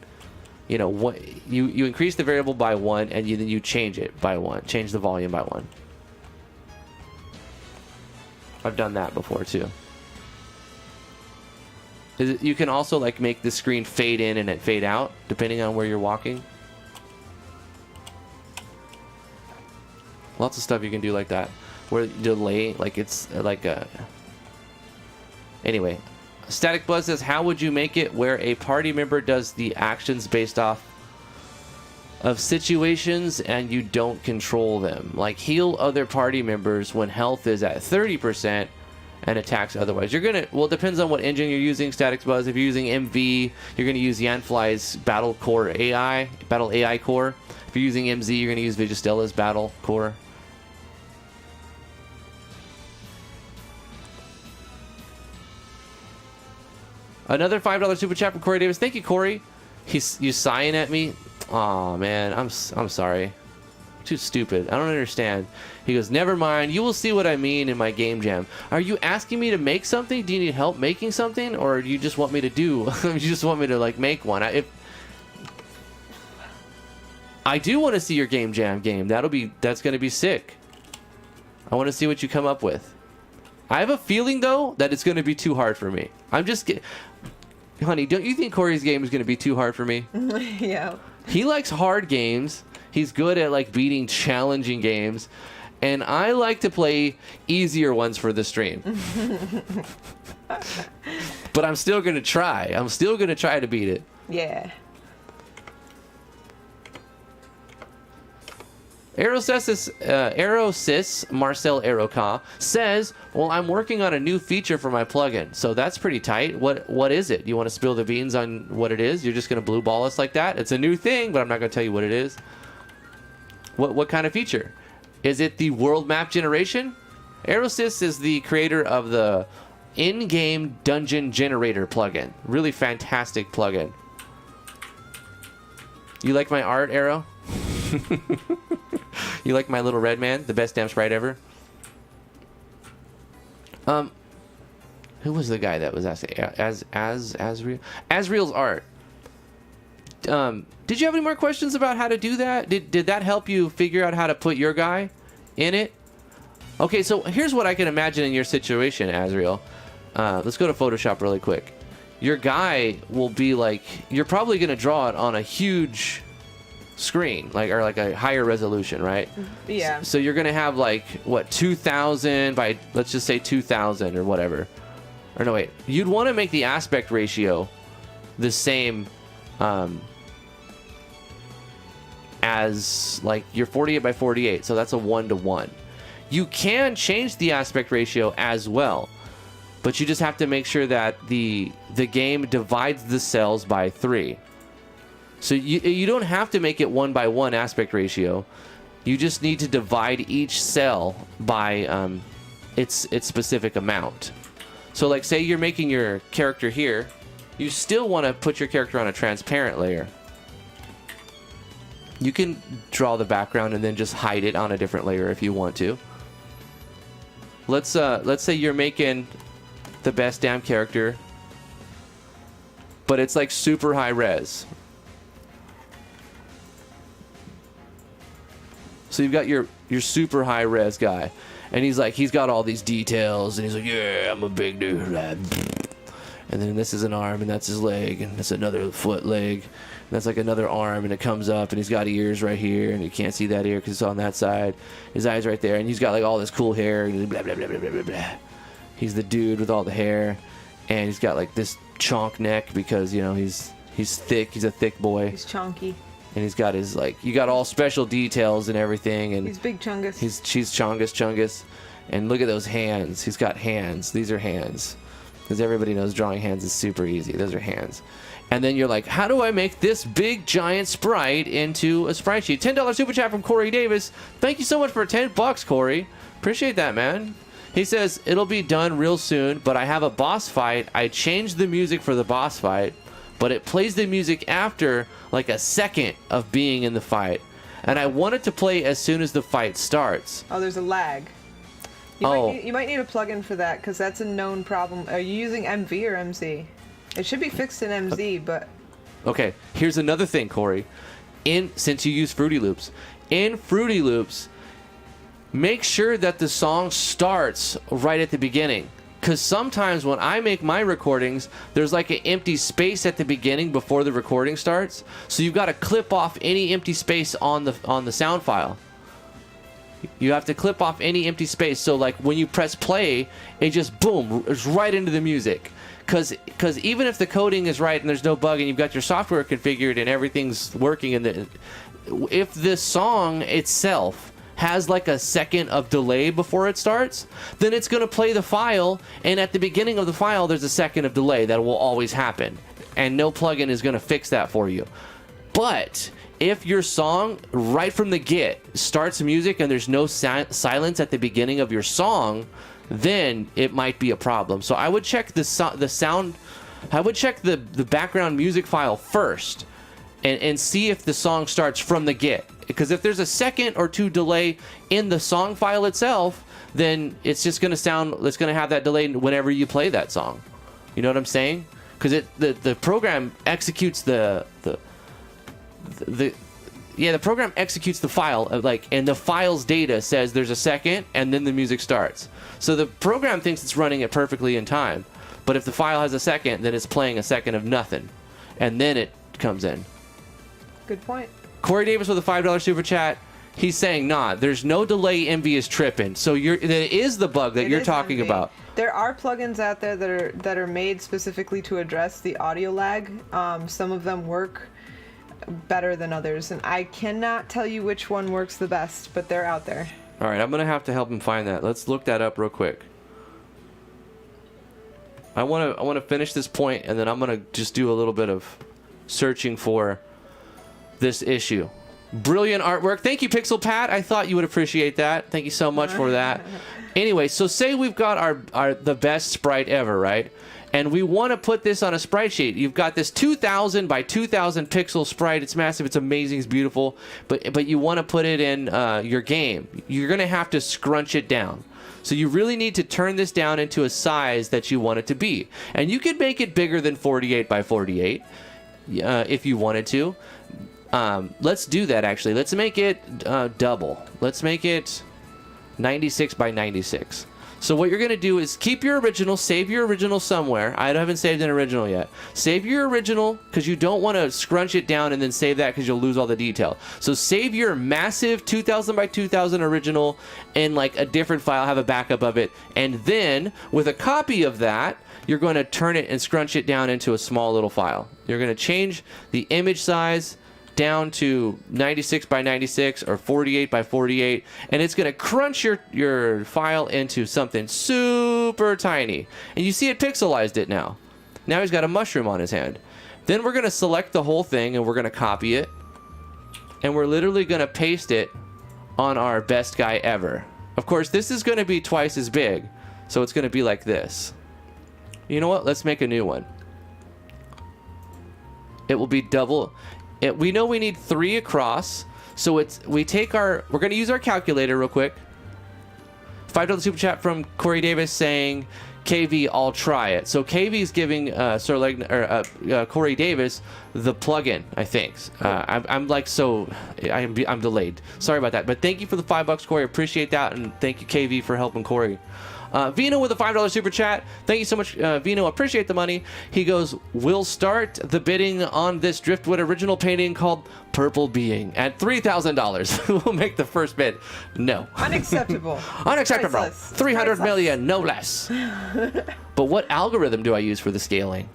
You know, you increase the variable by 1, and then you change it by 1. Change the volume by 1. I've done that before too. You can also like make the screen fade in and it fade out depending on where you're walking. Lots of stuff you can do like that. Where delay, like it's like a... Anyway. Static Buzz says, how would you make it where a party member does the actions based off of situations and you don't control them? Like heal other party members when health is at 30% and attacks otherwise. You're gonna... Well, it depends on what engine you're using, Static Buzz. If you're using MV, you're gonna use Yanfly's Battle AI core. If you're using MZ, you're gonna use Vigistella's Battle core. Another $5 super chat from Corey Davis. Thank you, Corey. You sighing at me? Aw, man. I'm sorry. Too stupid. I don't understand. He goes, never mind. You will see what I mean in my game jam. Are you asking me to make something? Do you need help making something? Or do you just want me to do? You just want me to, like, make one? I do want to see your game jam game. That's going to be sick. I want to see what you come up with. I have a feeling, though, that it's going to be too hard for me. Honey, don't you think Corey's game is going to be too hard for me? Yeah. He likes hard games. He's good at, like, beating challenging games. And I like to play easier ones for the stream. But I'm still going to try. I'm still going to try to beat it. Yeah. Aerosys Marcel Aeroca says, well, I'm working on a new feature for my plugin. So that's pretty tight. What is it? You want to spill the beans on what it is? You're just going to blue ball us like that? It's a new thing, but I'm not going to tell you what it is. What kind of feature? Is it the world map generation? Aerosys is the creator of the in-game dungeon generator plugin. Really fantastic plugin. You like my art, Arrow? You like my little red man? The best damn sprite ever? Who was the guy that was asking? Asriel's art. Did you have any more questions about how to do that? Did that help you figure out how to put your guy in it? Okay, so here's what I can imagine in your situation, Asriel. Let's go to Photoshop really quick. Your guy will be like, you're probably going to draw it on a huge screen, or like a higher resolution, right? Yeah. So you're going to have like, what, 2000 by, let's just say 2000 or whatever. Or no, wait. You'd want to make the aspect ratio the same as like your 48 by 48, so that's a 1:1. You can change the aspect ratio as well, but you just have to make sure that the game divides the cells by 3. So you don't have to make it 1:1 aspect ratio. You just need to divide each cell by its specific amount. So like, say you're making your character here, you still want to put your character on a transparent layer. You can draw the background and then just hide it on a different layer if you want to. Let's say you're making the best damn character, but it's like super high res. So you've got your super high res guy, and he's got all these details, and he's like, yeah, I'm a big dude. And then this is an arm, and that's his leg, and that's another foot leg. And that's like another arm, and it comes up, and he's got ears right here, and you can't see that ear because it's on that side. His eyes right there, and he's got like all this cool hair, and blah, blah, blah, blah, blah, blah, blah. He's the dude with all the hair, and he's got like this chonk neck because, you know, he's thick. He's a thick boy. He's chonky. And he's got his, like, you got all special details and everything. And he's big chungus. She's chungus. And look at those hands. He's got hands. These are hands. Because everybody knows drawing hands is super easy. Those are hands. And then you're like, how do I make this big giant sprite into a sprite sheet? $10 super chat from Corey Davis. Thank you so much for $10, Corey. Appreciate that, man. He says, it'll be done real soon, but I have a boss fight. I changed the music for the boss fight, but it plays the music after like a second of being in the fight. And I want it to play as soon as the fight starts. Oh, there's a lag. You might need a plugin for that, because that's a known problem. Are you using MV or MZ? It should be fixed in MZ, but... Okay, here's another thing, Corey. Since you use Fruity Loops. In Fruity Loops, make sure that the song starts right at the beginning. Because sometimes when I make my recordings, there's like an empty space at the beginning before the recording starts. So you've got to clip off any empty space on the sound file. You have to clip off any empty space. So like when you press play, it just boom, it's right into the music. Because even if the coding is right and there's no bug and you've got your software configured and everything's working, if the song itself has like a second of delay before it starts, then it's going to play the file, and at the beginning of the file there's a second of delay that will always happen, and no plugin is going to fix that for you. But if your song right from the get starts music and there's no silence at the beginning of your song, then it might be a problem. So I would check the sound I would check the background music file first and see if the song starts from the get. Because if there's a second or two delay in the song file itself, then it's just going to sound, it's going to have that delay whenever you play that song. You know what I'm saying? Because the program executes the program executes the file and the file's data says there's a second and then the music starts. So the program thinks it's running it perfectly in time. But if the file has a second, then it's playing a second of nothing. And then it comes in. Good point. Corey Davis with a $5 super chat. He's saying, nah, there's no delay. Envy is tripping. So that is the bug that you're talking about. There are plugins out there that are made specifically to address the audio lag. Some of them work better than others, and I cannot tell you which one works the best, but they're out there. All right, I'm gonna have to help him find that. Let's look that up real quick. I want to finish this point, and then I'm gonna just do a little bit of searching for this issue. Brilliant artwork. Thank you, Pixel Pat. I thought you would appreciate that. Thank you so much for that. Anyway, so say we've got the best sprite ever, right? And we want to put this on a sprite sheet. You've got this 2000 by 2000 pixel sprite. It's massive. It's amazing. It's beautiful. But you want to put it in your game. You're going to have to scrunch it down. So you really need to turn this down into a size that you want it to be. And you could make it bigger than 48 by 48 if you wanted to. Let's do that, actually. Let's make it double. Let's make it 96 by 96. So what you're going to do is keep your original, save your original somewhere. I haven't saved an original yet. Save your original because you don't want to scrunch it down and then save that because you'll lose all the detail. So save your massive 2000 by 2000 original in like a different file, have a backup of it. And then with a copy of that, you're going to turn it and scrunch it down into a small little file. You're going to change the image size down to 96 by 96 or 48 by 48, and it's going to crunch your file into something super tiny. And you see it pixelized it now. Now he's got a mushroom on his hand. Then we're going to select the whole thing and we're going to copy it. And we're literally going to paste it on our best guy ever. Of course, this is going to be twice as big. So it's going to be like this. You know what? Let's make a new one. It will be double. We know we need 3 across, so we're going to use our calculator real quick. $5 super chat from Corey Davis saying, KV, I'll try it. So KV is giving Corey Davis the plugin, I think. I'm delayed. Sorry about that, but thank you for the $5, Corey. Appreciate that, and thank you, KV, for helping Corey. Vino with a $5 super chat. Thank you so much, Vino. Appreciate the money. He goes, we'll start the bidding on this Driftwood original painting called Purple Being at $3,000. We'll make the first bid. No. Unacceptable. Unacceptable. Priceless. 300 million, no less. But what algorithm do I use for the scaling?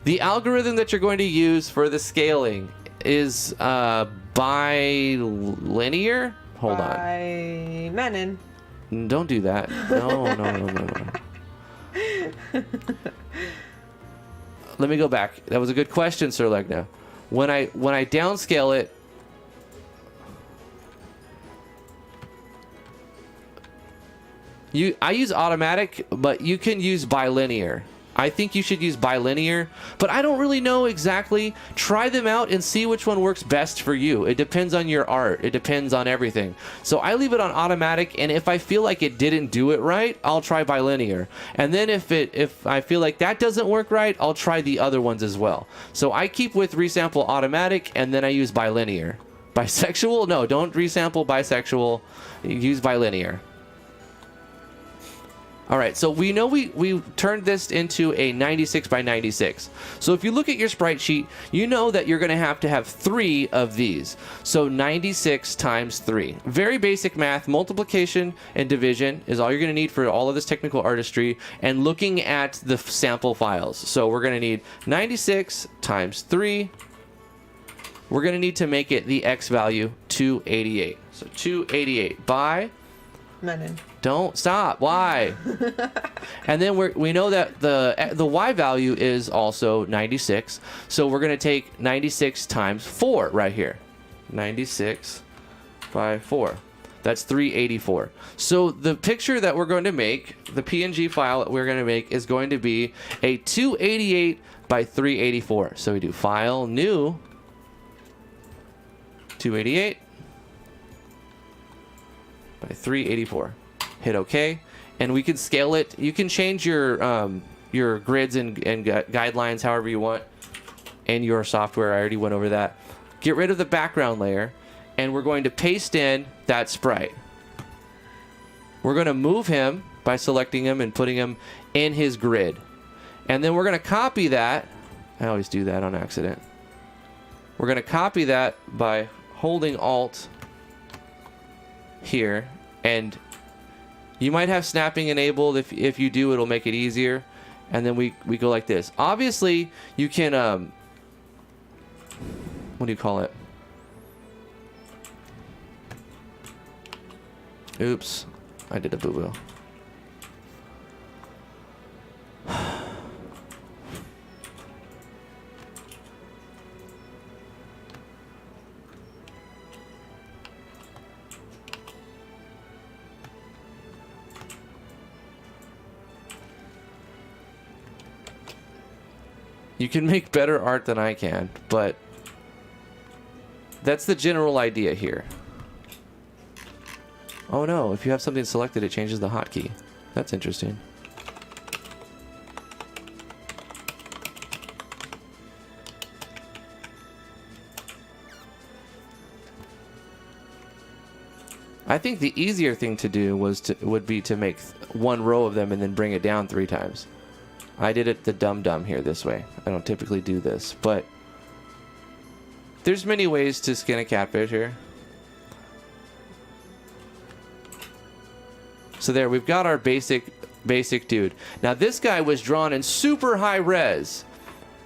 The algorithm that you're going to use for the scaling is bilinear. Hold on. Menon. Don't do that. No. Let me go back. That was a good question, Sir Legna. When I downscale it, I use automatic, but you can use bilinear. I think you should use bilinear, but I don't really know exactly. Try them out and see which one works best for you. It depends on your art. It depends on everything. So I leave it on automatic, and if I feel like it didn't do it right, I'll try bilinear. And then if I feel like that doesn't work right, I'll try the other ones as well. So I keep with resample automatic, and then I use bilinear. Bisexual? No, don't resample bisexual. Use bilinear. All right, so we know we turned this into a 96 by 96. So if you look at your sprite sheet, you know that you're going to have 3 of these. So 96 times 3. Very basic math. Multiplication and division is all you're going to need for all of this technical artistry and looking at the sample files. So we're going to need 96 times 3. We're going to need to make it the x value 288. So 288 by... Menon. Don't stop. Why? And then we know that the y value is also 96. So we're going to take 96 times 4 right here. 96 by 4. That's 384. So the picture that we're going to make, the PNG file that we're going to make, is going to be a 288 by 384. So we do File, New, 288 by 384. Hit OK, and we can scale it. You can change your grids and guidelines however you want in your software. I already went over that. Get rid of the background layer, and we're going to paste in that sprite. We're going to move him by selecting him and putting him in his grid. And then we're going to copy that. I always do that on accident. We're going to copy that by holding Alt here. And you might have snapping enabled. If you do, it'll make it easier. And then we go like this. Obviously, you can... what do you call it? Oops, I did a boo-boo. You can make better art than I can, but that's the general idea here. Oh no, if you have something selected, it changes the hotkey. That's interesting. I think the easier thing to do would be to make one row of them and then bring it down 3 times. I did it the dumb here this way. I don't typically do this, but there's many ways to skin a catfish here. So there, we've got our basic dude. Now this guy was drawn in super high res.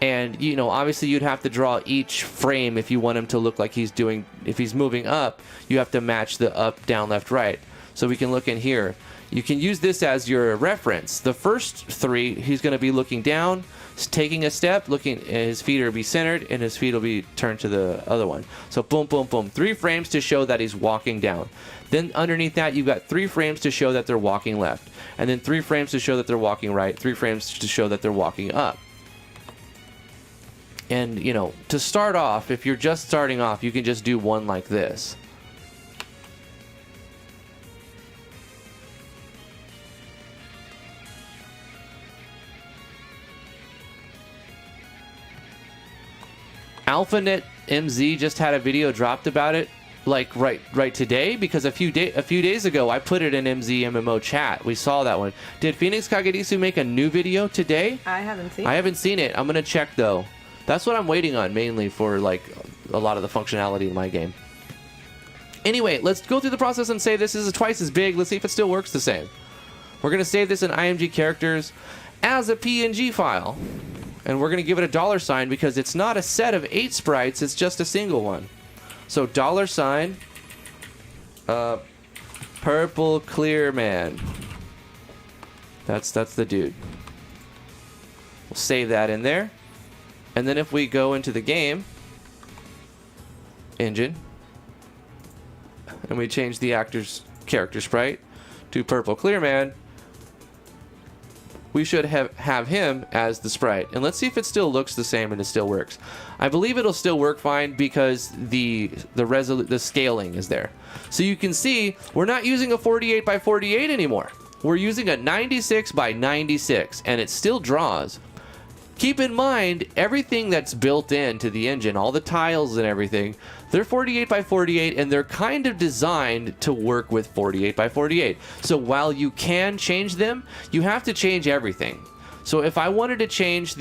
And, you know, obviously you'd have to draw each frame if you want him to look like he's doing, if he's moving up, you have to match the up, down, left, right. So we can look in here. You can use this as your reference. The first 3, he's going to be looking down, taking a step, looking, and his feet will be centered, and his feet will be turned to the other one. So boom, boom, boom. 3 frames to show that he's walking down. Then underneath that, you've got 3 frames to show that they're walking left. And then 3 frames to show that they're walking right. 3 frames to show that they're walking up. And, you know, to start off, if you're just starting off, you can just do one like this. AlphaNet MZ just had a video dropped about it, like right today, because a few days ago I put it in MZMMO chat. We saw that one. Did Phoenix Kagedisu make a new video today? I haven't seen it. I haven't seen it. I'm gonna check though. That's what I'm waiting on mainly for, like, a lot of the functionality in my game. Anyway, let's go through the process and say this is twice as big. Let's see if it still works the same. We're gonna save this in IMG characters as a PNG file. And we're going to give it a $sign because it's not a set of 8 sprites, it's just a single one. So $, purple clear man. That's the dude. We'll save that in there. And then if we go into the game engine and we change the actor's character sprite to purple clear man, we should have him as the sprite. And let's see if it still looks the same and it still works. I believe it'll still work fine because the scaling is there. So you can see we're not using a 48 by 48 anymore. We're using a 96 by 96 and it still draws. Keep in mind, everything that's built into the engine, all the tiles and everything, they're 48 by 48 and they're kind of designed to work with 48 by 48. So while you can change them, you have to change everything. So if I wanted to change all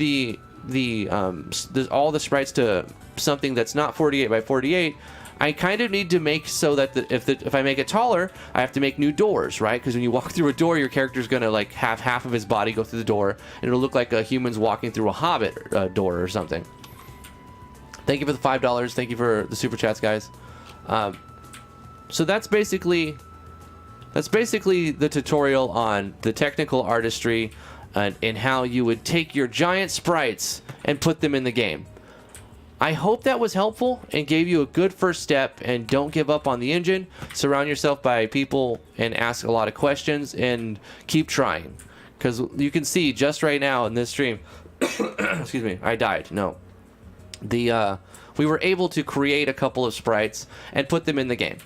the sprites to something that's not 48 by 48, I kind of need to make so that if I make it taller, I have to make new doors, right? Because when you walk through a door, your character's gonna like have half of his body go through the door, and it'll look like a human's walking through a Hobbit door or something. Thank you for the $5. Thank you for the super chats, guys. So that's basically the tutorial on the technical artistry and how you would take your giant sprites and put them in the game. I hope that was helpful and gave you a good first step, and don't give up on the engine. Surround yourself by people and ask a lot of questions and keep trying. Because you can see just right now in this stream, excuse me, I died. No. We were able to create a couple of sprites and put them in the game.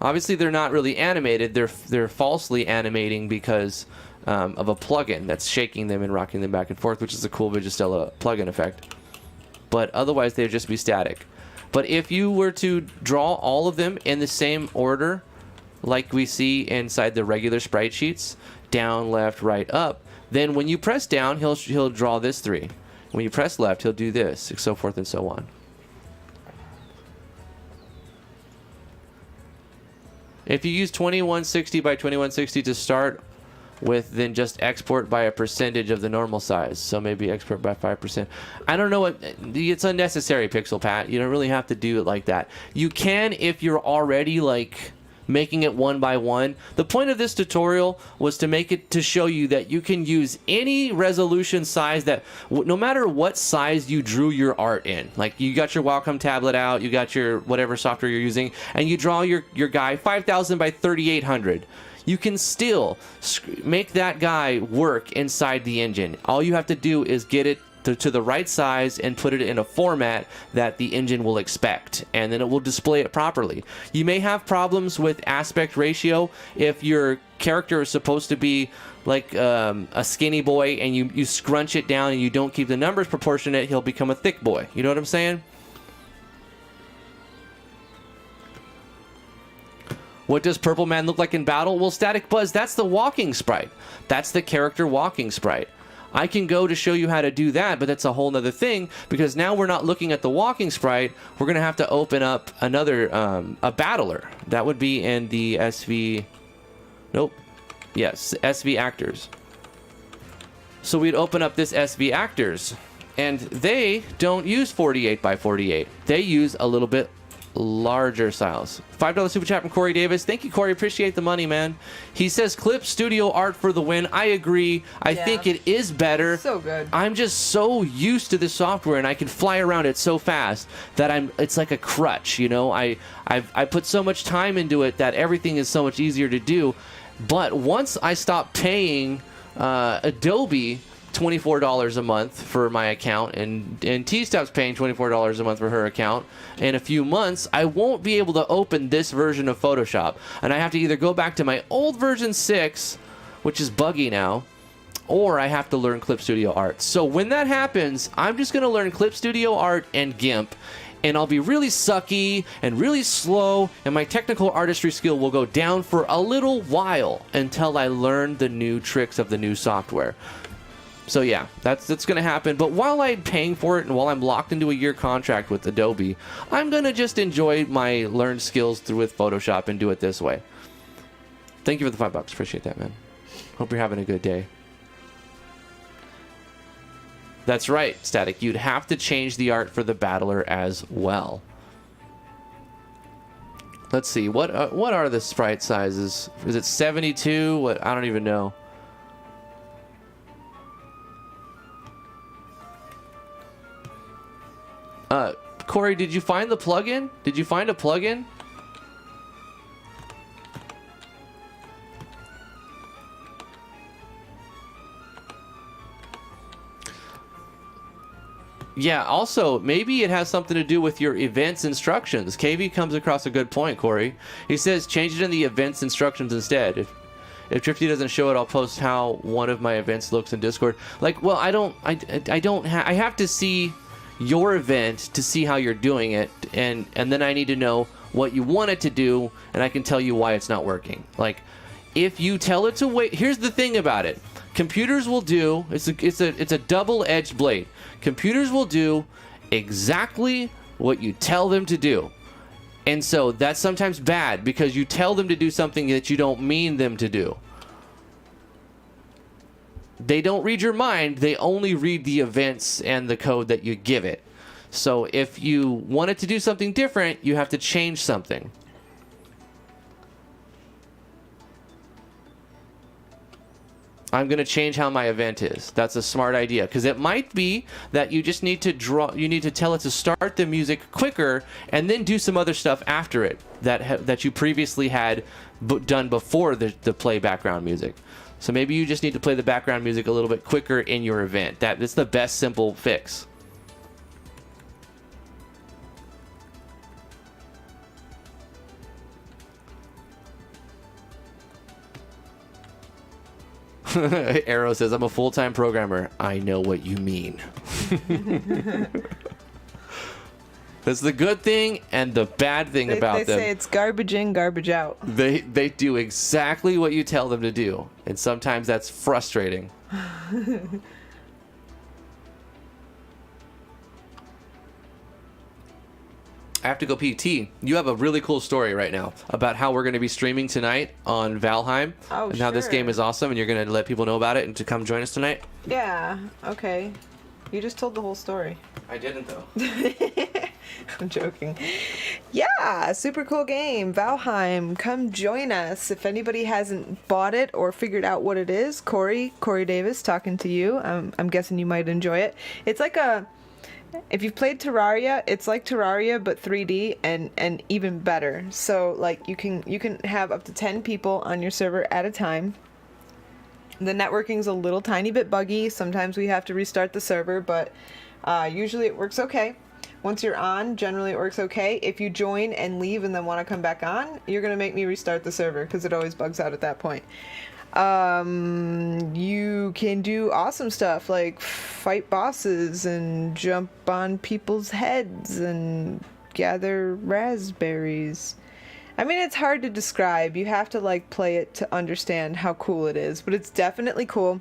Obviously, they're not really animated. They're falsely animating because of a plugin that's shaking them and rocking them back and forth, which is a cool Vigistella plugin effect. But otherwise, they'd just be static. But if you were to draw all of them in the same order, like we see inside the regular sprite sheets, down, left, right, up, then when you press down, he'll draw this 3. When you press left, he'll do this, and so forth and so on. If you use 2160 by 2160 to start with, then just export by a percentage of the normal size. So maybe export by 5%. I don't know what, it's unnecessary, Pixel Pat. You don't really have to do it like that. You can if you're already like making it one by one. The point of this tutorial was to make it to show you that you can use any resolution size that no matter what size you drew your art in. Like you got your Wacom tablet out, you got your whatever software you're using, and you draw your guy 5000 by 3800. You can still make that guy work inside the engine. All you have to do is get it to the right size and put it in a format that the engine will expect, and then it will display it properly. You may have problems with aspect ratio if your character is supposed to be like a skinny boy and you scrunch it down and you don't keep the numbers proportionate, he'll become a thick boy. You know what I'm saying? What does Purple Man look like in battle? Well, Static Buzz, that's the walking sprite. That's the character walking sprite. I can go to show you how to do that, but that's a whole nother thing, because now we're not looking at the walking sprite. We're going to have to open up another, a battler. That would be in the SV... Nope. Yes, SV Actors. So we'd open up this SV Actors, and they don't use 48 by 48. They use a little bit larger styles. $5 super chat from Corey Davis. Thank you, Corey. Appreciate the money, man. He says Clip Studio Art for the win. I agree. I think it is better. So good. I'm just so used to this software, and I can fly around it so fast that it's like a crutch, you know. I put so much time into it that everything is so much easier to do. But once I stop paying Adobe $24 a month for my account, and T stops paying $24 a month for her account, in a few months I won't be able to open this version of Photoshop, and I have to either go back to my old version 6, which is buggy now, or I have to learn Clip Studio Art. So when that happens, I'm just going to learn Clip Studio Art and GIMP, and I'll be really sucky and really slow, and my technical artistry skill will go down for a little while until I learn the new tricks of the new software. So yeah, that's going to happen. But while I'm paying for it and while I'm locked into a year contract with Adobe, I'm going to just enjoy my learned skills with Photoshop and do it this way. Thank you for the $5. Appreciate that, man. Hope you're having a good day. That's right, Static. You'd have to change the art for the battler as well. Let's see. What are the sprite sizes? Is it 72? What? I don't even know. Corey, did you find the plugin? Did you find a plugin? Yeah, also, maybe it has something to do with your events instructions. KV comes across a good point, Corey. He says, change it in the events instructions instead. If Drifty doesn't show it, I'll post how one of my events looks in Discord. Like, well, I have to see your event to see how you're doing it, and then I need to know what you want it to do, and I can tell you why it's not working. Like, if you tell it to wait, here's the thing about it. Computers will do, it's a double-edged blade. Computers will do exactly what you tell them to do. And so that's sometimes bad because you tell them to do something that you don't mean them to do. They don't read your mind, they only read the events and the code that you give it. So if you want it to do something different, you have to change something. I'm going to change how my event is. That's a smart idea, because it might be that you just need to you need to tell it to start the music quicker and then do some other stuff after it that you previously had done before the play background music. So maybe you just need to play the background music a little bit quicker in your event. That's the best simple fix. Arrow says, I'm a full-time programmer. I know what you mean. That's the good thing and the bad thing about them. They say it's garbage in, garbage out. They do exactly what you tell them to do. And sometimes that's frustrating. I have to go PT. You have a really cool story right now about how we're going to be streaming tonight on Valheim. Oh, and how this game is awesome, and you're going to let people know about it and to come join us tonight? Yeah, okay. You just told the whole story. I didn't, though. I'm joking. Yeah, super cool game. Valheim, come join us. If anybody hasn't bought it or figured out what it is, Corey Davis talking to you. I'm guessing you might enjoy it. It's like if you've played Terraria, it's like Terraria but 3D and even better. So like you can have up to 10 people on your server at a time. The networking's a little tiny bit buggy. Sometimes we have to restart the server, but usually it works okay. Once you're on, generally it works okay. If you join and leave and then want to come back on, you're going to make me restart the server because it always bugs out at that point. You can do awesome stuff like fight bosses and jump on people's heads and gather raspberries. I mean, it's hard to describe. You have to like play it to understand how cool it is, but it's definitely cool.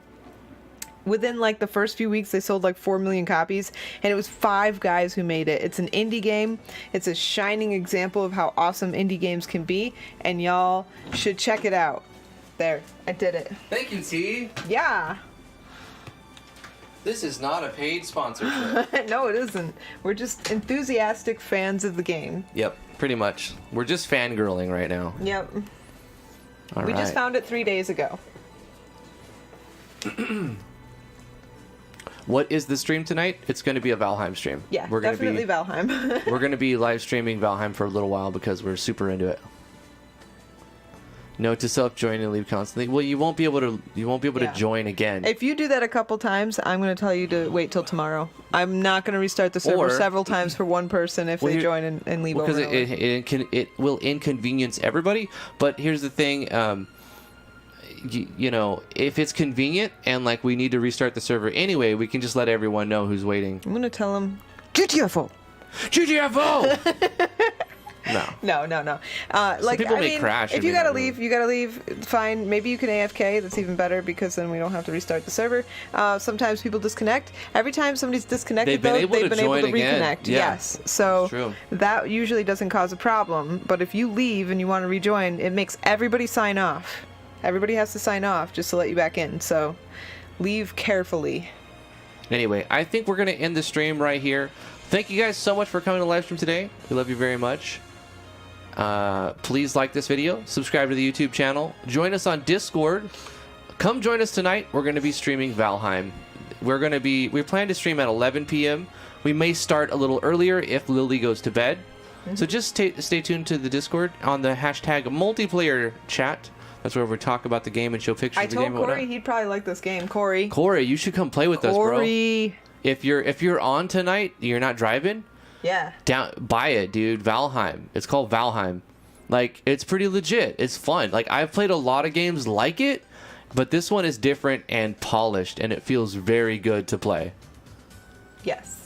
Within like the first few weeks, they sold like 4 million copies, and it was 5 guys who made it. It's an indie game. It's a shining example of how awesome indie games can be, and y'all should check it out. There, I did it. Thank you, T. Yeah. This is not a paid sponsorship. No, it isn't. We're just enthusiastic fans of the game. Yep, pretty much. We're just fangirling right now. Yep. We just found it 3 days ago. What is the stream tonight? It's going to be a Valheim stream. Yeah, definitely Valheim. We're going to be live streaming Valheim for a little while because we're super into it. Note to self: join and leave constantly. Well, you won't be able to join again. If you do that a couple times, I'm going to tell you to wait till tomorrow. I'm not going to restart the server several times for one person if they join and leave over. Because it will inconvenience everybody. But here's the thing. You know, if it's convenient and like we need to restart the server anyway, we can just let everyone know who's waiting. I'm gonna tell them GTFO. No. Like people may crash. If you gotta leave, you gotta leave. It's fine. Maybe you can AFK. That's even better because then we don't have to restart the server. Sometimes people disconnect. Every time somebody's disconnected, they've been able to reconnect. Yeah. Yes. So that usually doesn't cause a problem. But if you leave and you want to rejoin, it makes everybody sign off. Everybody has to sign off just to let you back in. So leave carefully. Anyway, I think we're going to end the stream right here. Thank you guys so much for coming to the live stream today. We love you very much. Please like this video. Subscribe to the YouTube channel. Join us on Discord. Come join us tonight. We're going to be streaming Valheim. We plan to stream at 11 p.m. We may start a little earlier if Lily goes to bed. Mm-hmm. So just stay tuned to the Discord on the hashtag multiplayer chat. That's where we talk about the game and show pictures of the game. I told Corey he'd probably like this game. Corey, you should come play with us, bro. If you're on tonight, you're not driving. Yeah. Buy it, dude. Valheim. It's called Valheim. Like, it's pretty legit. It's fun. Like, I've played a lot of games like it, but this one is different and polished, and it feels very good to play. Yes.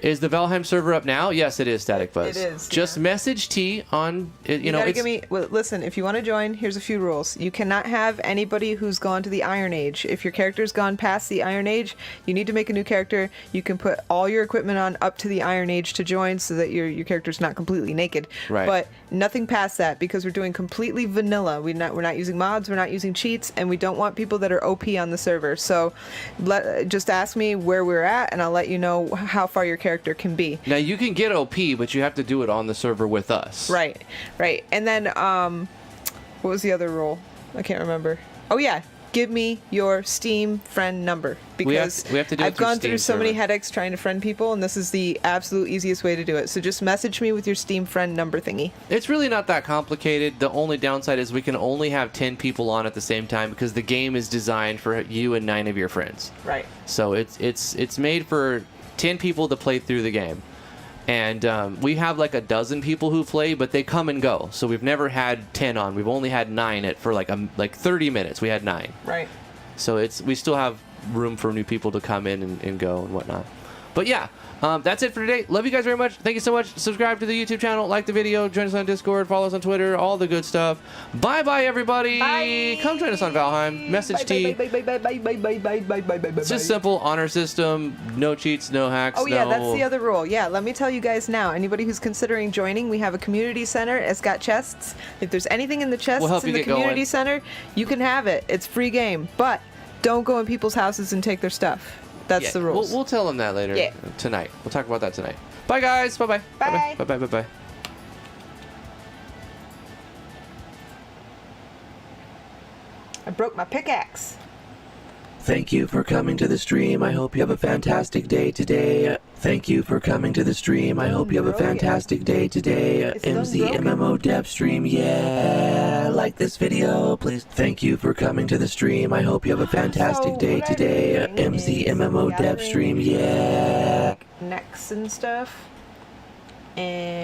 Is the Valheim server up now? Yes, it is, Static Buzz. It is. Just message T on, you know, listen, if you want to join, here's a few rules. You cannot have anybody who's gone to the Iron Age. If your character's gone past the Iron Age, you need to make a new character. You can put all your equipment on up to the Iron Age to join so that your character's not completely naked. Right. But nothing past that because we're doing completely vanilla. We're not using mods, we're not using cheats, and we don't want people that are OP on the server. So just ask me where we're at, and I'll let you know how far your character can be. Now you can get OP, but you have to do it on the server with us. Right. And then what was the other rule? I can't remember. Oh yeah, give me your Steam friend number, because we have to do it I've through gone Steam through so many server. headaches trying to friend people, and this is the absolute easiest way to do it. So just message me with your Steam friend number thingy. It's really not that complicated. The only downside is we can only have 10 people on at the same time because the game is designed for you and 9 of your friends. Right. So it's made for 10 people to play through the game. And we have like a dozen people who play, but they come and go. So we've never had 10 on. We've only had 9 for like 30 minutes. We had 9. Right. So we still have room for new people to come in and go and whatnot. But yeah, that's it for today. Love you guys very much. Thank you so much. Subscribe to the YouTube channel, like the video, join us on Discord, follow us on Twitter, all the good stuff. Bye everybody. Bye. Come join us on Valheim. Message T. It's just simple honor system, no cheats, no hacks. Oh yeah, that's the other rule. Yeah, let me tell you guys now. Anybody who's considering joining, we have a community center. It's got chests. If there's anything in the chests We'll help in you the get community going. center, you can have it. It's free game, but don't go in people's houses and take their stuff. That's the rules. We'll tell them that later tonight. We'll talk about that tonight. Bye guys. Bye-bye. Bye. Bye-bye. Bye-bye. I broke my pickaxe. Thank you for coming to the stream. I hope you have a fantastic day today. Thank you for coming to the stream. I hope you have a fantastic day today. MZMMO dev stream, yeah. Like this video, please. Thank you for coming to the stream. I hope you have a fantastic day today. MZMMO dev stream, yeah. Necks and stuff. And